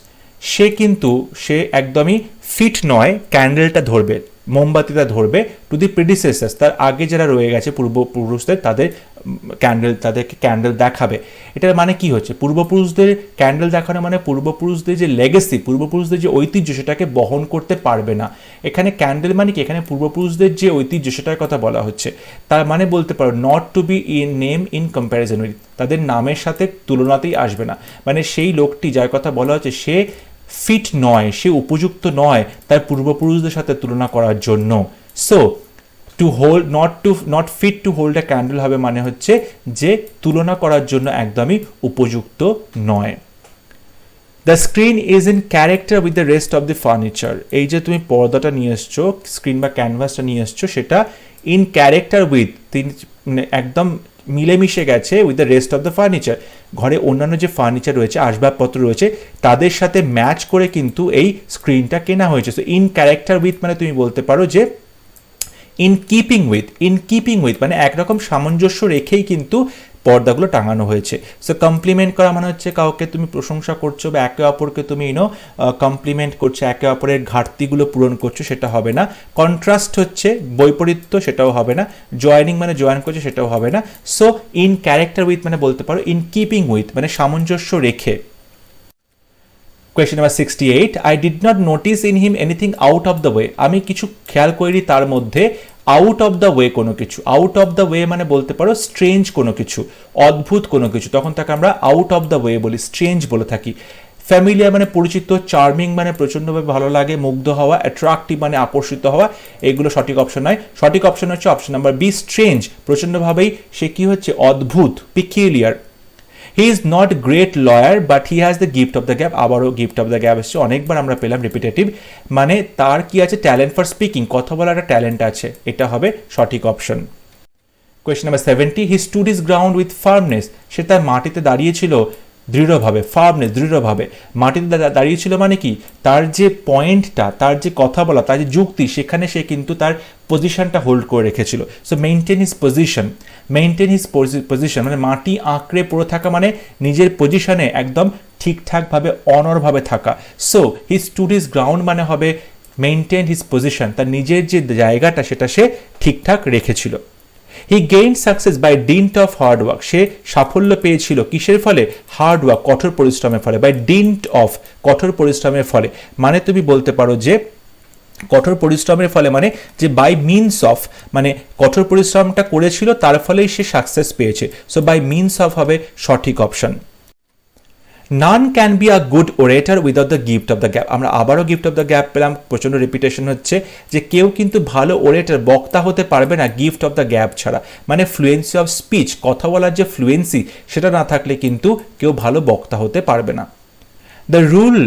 সে একদমই ফিট নয় ক্যান্ডেলটা ধরবে, মোমবাতিটা ধরবে, টু দি প্রেডিসেসার্স, তার আগে যারা রয়ে গেছে পূর্বপুরুষদের, তাদেরকে ক্যান্ডেল দেখাবে। এটার মানে কি হচ্ছে? পূর্বপুরুষদের ক্যান্ডেল দেখানো মানে পূর্বপুরুষদের যে লেগেসি, পূর্বপুরুষদের যে ঐতিহ্য, সেটাকে বহন করতে পারবে না। এখানে ক্যান্ডেল মানে কি, এখানে পূর্বপুরুষদের যে ঐতিহ্য সেটার কথা বলা হচ্ছে। তার মানে বলতে পারো not to be in name in comparison with, তাদের নামের সাথে তুলনাতেই আসবে না, মানে সেই লোকটি যার কথা বলা হচ্ছে সে ফিট নয়, সে উপযুক্ত নয় তার পূর্বপুরুষদের সাথে তুলনা করার জন্য। So to hold not fit to hold a candle হবে মানে হচ্ছে যে তুলনা করার জন্য একদমই উপযুক্ত নয়। The screen is in character with the rest of the furniture, এই যে তুমি পর্দাটা নিয়ে এসছো, স্ক্রিন বা ক্যানভাসটা নিয়ে এসছো, সেটা ইন ক্যারেক্টার উইথ একদম মিলেমিশে গেছে with the rest of the furniture, ঘরে অন্যান্য যে ফার্নিচার রয়েছে, আসবাবপত্র রয়েছে, তাদের সাথে ম্যাচ করে কিন্তু এই স্ক্রিনটা কেনা হয়েছে। সো ইন ক্যারেক্টার উইথ মানে তুমি বলতে পারো যে ইন কিপিং উইথ মানে একরকম সামঞ্জস্য রেখেই কিন্তু পর্দাগুলো টাঙানো হয়েছে। সো কমপ্লিমেন্ট করা মানে হচ্ছে কাউকে তুমি প্রশংসা করছো বা একে অপরকে তুমি কমপ্লিমেন্ট করছো, একে অপরের ঘাটতিগুলো পূরণ করছো, সেটা হবে না। কন্ট্রাস্ট হচ্ছে বৈপরীত্য, সেটাও হবে না। জয়েনিং মানে জয়েন করছে, সেটাও হবে না। সো ইন ক্যারেক্টার উইথ মানে বলতে পারো ইন কিপিং উইথ মানে সামঞ্জস্য রেখে। Question number 68, I did not notice in him anything out of the way, আমি কিছু খেয়াল করিনি তার মধ্যে আউট অফ দ্য ওয়ে কোনো কিছু। আউট অফ দ্য ওয়ে মানে বলতে পারো স্ট্রেঞ্জ কোনো কিছু, অদ্ভুত কোনো কিছু, তখন তাকে আমরা আউট অফ দ্য ওয়ে বলি, স্ট্রেঞ্জ বলে থাকি। ফ্যামিলিয়ার মানে পরিচিত, চার্মিং মানে প্রচণ্ডভাবে ভালো লাগে, মুগ্ধ হওয়া, অ্যাট্রাক্টিভ মানে আকর্ষিত হওয়া, এগুলো সঠিক অপশন নয়। সঠিক অপশন হচ্ছে অপশন নাম্বার বি, স্ট্রেঞ্জ। প্রচণ্ডভাবেই সে কি হচ্ছে, অদ্ভুত, peculiar. He is not great lawyer but he has the gift of the gap, আবারও গিফট অফ দ্য গ্যাপ এসছে, অনেকবার আমরা পেলাম রিপিটেটিভ, মানে তার কি আছে, ট্যালেন্ট ফর স্পিকিং, কথা বলার একটা ট্যালেন্ট আছে, এটা হবে সঠিক option. Question number 70, he stood his ground with firmness, সে তার মাটিতে দাঁড়িয়েছিল দৃঢ়ভাবে, ফার্মনেস দৃঢ়ভাবে, মাটিতে দাঁড়িয়েছিল মানে কি, তার যে পয়েন্টটা, তার যে কথা বলা, তার যে যুক্তি, সেখানে সে কিন্তু তার পজিশনটা হোল্ড করে রেখেছিল। সো মেইনটেন হিজ পজিশন মানে মাটি আঁকড়ে পড়ে থাকা মানে নিজের পজিশনে একদম ঠিকঠাকভাবে অনড়ভাবে থাকা। So he stood his ground মানে হবে মেইনটেন হিজ পজিশন, তার নিজের যে জায়গাটা সেটা সে ঠিকঠাক রেখেছিল। He gain success by dint of hard work, সে সাফল্য পেয়েছিল কিসের ফলে, হার্ড ওয়ার্ক, কঠোর পরিশ্রমের ফলে, বাই ডিন্ট অফ, কঠোর পরিশ্রমের ফলে, মানে তুমি বলতে পারো যে কঠোর পরিশ্রমের ফলে মানে যে বাই মিনস অফ, মানে কঠোর পরিশ্রমটা করেছিল তার ফলেই সে সাকসেস পেয়েছে। সো বাই মিনস অফ হবে সঠিক option. None can be a good orator without the gift of the gab, আমরা আবারও গিফট অফ দ্য গ্যাপ পেলাম, প্রচণ্ড রিপিটেশন হচ্ছে যে কেউ কিন্তু ভালো ওরেটার, বক্তা হতে পারবে না গিফট অফ দ্য গ্যাপ ছাড়া, মানে ফ্লুয়েন্সি অফ স্পিচ, কথা বলার যে ফ্লুয়েন্সি সেটা না থাকলে কিন্তু কেউ ভালো বক্তা হতে পারবে না। The rule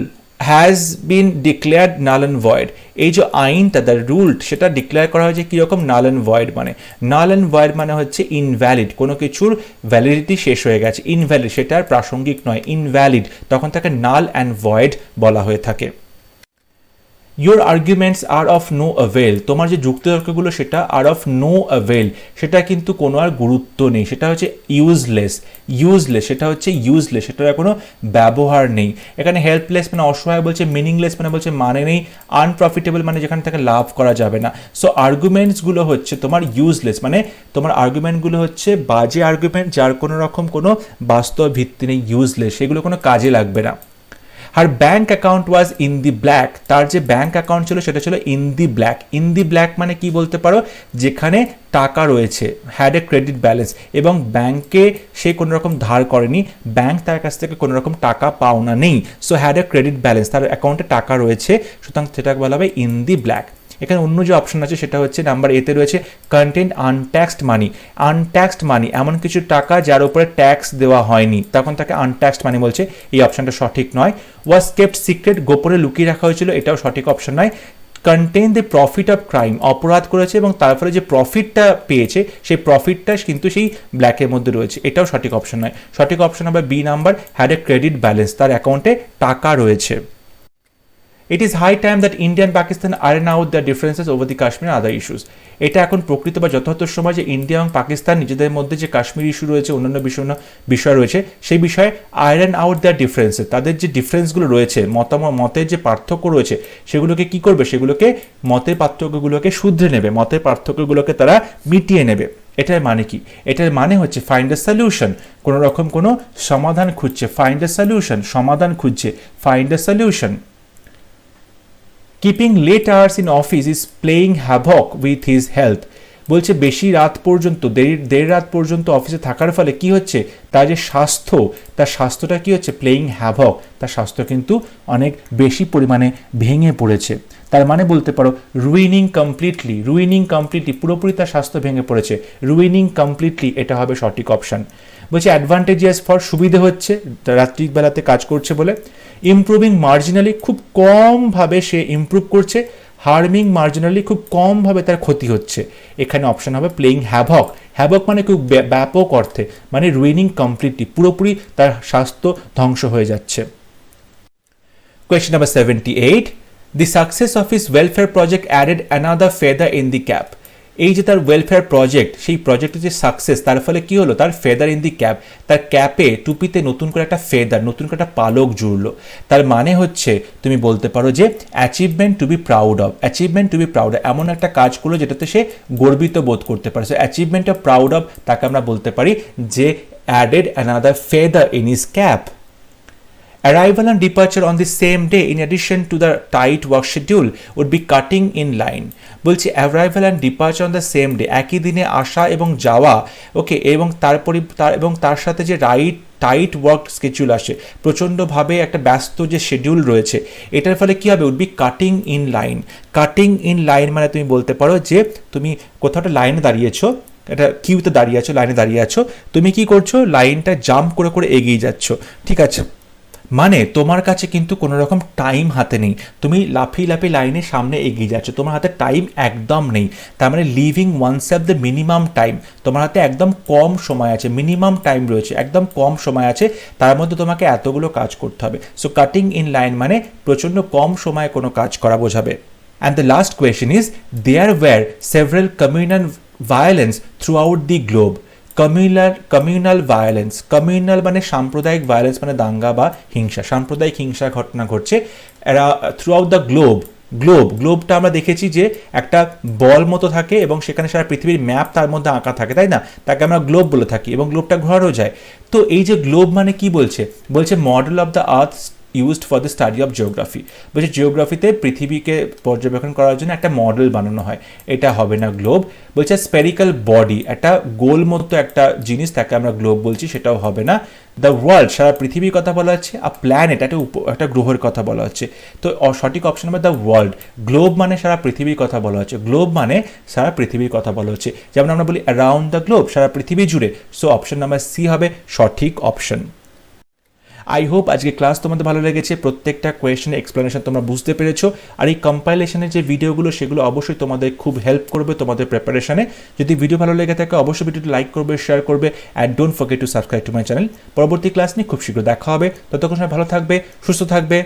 has been declared null and void, এই যে আইনটা, দ্য রুল, সেটা ডিক্লেয়ার করা হয়েছে কীরকম, নাল অ্যান্ড ভয়েড মানে, নাল অ্যান্ড ভয়েড মানে হচ্ছে ইনভ্যালিড, কোনো কিছুর ভ্যালিডিটি শেষ হয়ে গেছে, ইনভ্যালিড, সেটা আর প্রাসঙ্গিক নয়, ইনভ্যালিড, তখন তাকে নাল অ্যান্ড ভয়েড বলা হয়ে থাকে। Your arguments are of no avail, তোমার যে যুক্তিতর্কগুলো সেটা আর অফ নো অ্যাভেল, সেটা কিন্তু কোনো আর গুরুত্ব নেই, সেটা হচ্ছে ইউজলেস, সেটা হচ্ছে ইউজলেস, সেটার কোনো ব্যবহার নেই। এখানে হেল্পলেস মানে অসহায় বলছে, মিনিংলেস মানে বলছে মানে নেই, আনপ্রফিটেবল মানে যেখান থেকে লাভ করা যাবে না। সো আর্গুমেন্টসগুলো হচ্ছে তোমার ইউজলেস, মানে তোমার আর্গুমেন্টগুলো হচ্ছে বাজে আর্গুমেন্ট, যার কোনো রকম কোনো বাস্তব ভিত্তি নেই, ইউজলেস, সেগুলো কোনো কাজে লাগবে না। Her bank account was in the black, তার যে ব্যাঙ্ক অ্যাকাউন্ট ছিল সেটা ছিল in the black. In the black মানে কি বলতে পারো, যেখানে টাকা রয়েছে, হ্যাড এ ক্রেডিট ব্যালেন্স, এবং ব্যাংকে সে কোনো রকম ধার করেনি, ব্যাংক তার কাছ থেকে কোনো রকম টাকা পাওনা নেই। So had a credit balance, তার অ্যাকাউন্টে টাকা রয়েছে, সুতরাং সেটাকে বলা হবে ইন দি ব্ল্যাক। এখানে অন্য যে অপশন আছে সেটা হচ্ছে নাম্বার এতে রয়েছে কন্টেন্ট আনট্যাক্সড মানি। আনট্যাক্সড মানি এমন কিছু টাকা যার উপরে ট্যাক্স দেওয়া হয়নি, তখন তাকে আনট্যাক্সড মানি বলছে, এই অপশনটা সঠিক নয়। ওয়াজ কেপ্ট সিক্রেট, গোপনে লুকিয়ে রাখা হয়েছিল, এটাও সঠিক অপশন নয়। Contain the profit of crime, অপরাধ করেছে এবং তারপরে যে প্রফিটটা পেয়েছে সেই প্রফিটটা কিন্তু সেই ব্ল্যাকের মধ্যে রয়েছে, এটাও সঠিক অপশন নয়। সঠিক অপশন হবে B number, had a credit balance, তার অ্যাকাউন্টে টাকা রয়েছে। It is high time that India and Pakistan iron out their differences over the Kashmir and other issues. এটা এখন প্রকৃত বা যথার্থ সময় যে ইন্ডিয়া এবং পাকিস্তান নিজেদের মধ্যে যে কাশ্মীর ইস্যু রয়েছে, অন্যান্য বিষয় রয়েছে, সেই বিষয়ে আয়রন আউট দেয়ার ডিফারেন্সেস, তাদের যে ডিফারেন্সগুলো রয়েছে, মতের যে পার্থক্য রয়েছে, সেগুলোকে কি করবে, সেগুলোকে মতের পার্থক্যগুলোকে শুধরে নেবে, মতের পার্থক্যগুলোকে তারা মিটিয়ে নেবে। এটার মানে কি, এটার মানে হচ্ছে ফাইন্ড এ সলিউশন, কোনো রকম কোনো সমাধান খুঁজছে, ফাইন্ড এ সলিউশন, সমাধান খুঁজছে, find a solution. Keeping late hours in office is playing havoc with his health. বলছে বেশি রাত পর্যন্ত দেড় রাত পর্যন্ত অফিসে থাকার ফলে কি হচ্ছে, তার যে স্বাস্থ্য, তার স্বাস্থ্যটা কি হচ্ছে, প্লেইং হ্যাভক, তার স্বাস্থ্য কিন্তু অনেক বেশি পরিমাণে ভেঙে পড়েছে। তার মানে বলতে পারো রুইনিং কমপ্লিটলি, পুরোপুরি তার স্বাস্থ্য ভেঙে পড়েছে। রুইনিং কমপ্লিটলি, এটা হবে সঠিক অপশান। বলছে অ্যাডভান্টেজিয়াস ফর, সুবিধে হচ্ছে রাত্রিবেলাতে কাজ করছে বলে। ইমপ্রুভিং মার্জিনালি, খুব কমভাবে সে ইমপ্রুভ করছে। হার্মিং মার্জিনালি, খুব কমভাবে তার ক্ষতি হচ্ছে। এখানে অপশন হবে প্লেইং হ্যাভক। হ্যাভক মানে খুব ব্যাপক অর্থে, মানে রুইনিং কমপ্লিটলি, পুরোপুরি তার স্বাস্থ্য ধ্বংস হয়ে যাচ্ছে। Question number 78, the success of his welfare project added another feather in the cap. এই যে তার ওয়েলফেয়ার প্রজেক্ট, সেই প্রজেক্টের যে সাকসেস, তার ফলে কি হলো, তার ফেদার ইন দি ক্যাপ, তার ক্যাপে, টুপিতে নতুন করে একটা ফেদার, নতুন করে একটা পালক জুড়লো। তার মানে হচ্ছে তুমি বলতে পারো যে achievement to be proud of, achievement to be proud of, এমন একটা কাজ করলো যেটাতে সে গর্বিত বোধ করতে পারে। So achievement of proud of, তাকে আমরা বলতে পারি যে added another feather in his cap. Arrival and departure on the same day in addition to the tight work schedule would be cutting in line. বলছি arrival and departure on the same day, একই দিনে আসা এবং যাওয়া, ওকে, এবং তার সাথে যে টাইট ওয়ার্ক স্কেডিউল আসে, প্রচণ্ডভাবে একটা ব্যস্ত যে শিডিউল রয়েছে, এটার ফলে কী হবে, would be cutting in line. Cutting in line মানে তুমি বলতে পারো যে তুমি কোথাও একটা লাইনে দাঁড়িয়েছো, একটা কিউতে দাঁড়িয়ে আছো, লাইনে দাঁড়িয়ে আছো, তুমি কি করছো, লাইনটা জাম্প করে করে এগিয়ে যাচ্ছ, ঠিক আছে, মানে তোমার কাছে কিন্তু কোনো রকম টাইম হাতে নেই, তুমি লাফিয়ে লাইনের সামনে এগিয়ে যাচ্ছ, তোমার হাতে টাইম একদম নেই। তার মানে living oneself the minimum time, তোমার হাতে একদম কম সময় আছে, মিনিমাম টাইম রয়েছে, একদম কম সময় আছে, তার মধ্যে তোমাকে এতগুলো কাজ করতে হবে। সো কাটিং ইন লাইন মানে প্রচণ্ড কম সময়ে কোনো কাজ করা বোঝাবে। And the last question is, there were several communal violence throughout the globe. Communal violence, communal মানে সাম্প্রদায়িক, ভায়োলেন্স মানে দাঙ্গা বা হিংসা, সাম্প্রদায়িক হিংসা ঘটনা ঘটছে এরা থ্রু আউট দ্য গ্লোবটা আমরা দেখেছি যে একটা বল মতো থাকে এবং সেখানে সারা পৃথিবীর ম্যাপ তার মধ্যে আঁকা থাকে, তাই না, তাকে আমরা গ্লোব বলে থাকি, এবং গ্লোবটা ঘোরানো যায়। তো এই যে গ্লোব মানে কি বলছে model of the earth used for the study of geography. বলছে জিওগ্রাফিতে পৃথিবীকে পর্যবেক্ষণ করার জন্য একটা মডেল বানানো হয়, এটা হবে না গ্লোব। বলছে স্পেরিক্যাল বডি, একটা গোল মতো একটা জিনিস, তাকে আমরা গ্লোব বলছি, সেটাও হবে না। দ্য ওয়ার্ল্ড, সারা পৃথিবীর কথা বলা হচ্ছে, আর প্ল্যানেট, একটা গ্রহের কথা বলা হচ্ছে। তো সঠিক অপশন হবে দ্য ওয়ার্ল্ড। গ্লোব মানে সারা পৃথিবীর কথা বলা হচ্ছে, গ্লোব মানে সারা পৃথিবীর কথা বলা হচ্ছে, যেমন আমরা বলি অ্যারাউন্ড দ্য গ্লোব, সারা পৃথিবী জুড়ে। সো অপশন নাম্বার সি হবে সঠিক অপশন। আই হোপ আজকে ক্লাস তোমাদের ভালো লেগেছে, প্রত্যেকটা কোয়েশ্চেনের এক্সপ্লেনেশন তোমরা বুঝতে পেরেছো, আর এই কম্পাইলেশনের যে ভিডিওগুলো সেগুলো অবশ্যই তোমাদের খুব হেল্প করবে তোমাদের প্রিপারেশনে। যদি ভিডিও ভালো লেগে থাকে অবশ্যই ভিডিওটি লাইক করবে, শেয়ার করবে, and don't forget to subscribe to my channel. পরবর্তী ক্লাস নিয়ে খুব শীঘ্র দেখা হবে, ততক্ষণ ভালো থাকবে, সুস্থ থাকবে।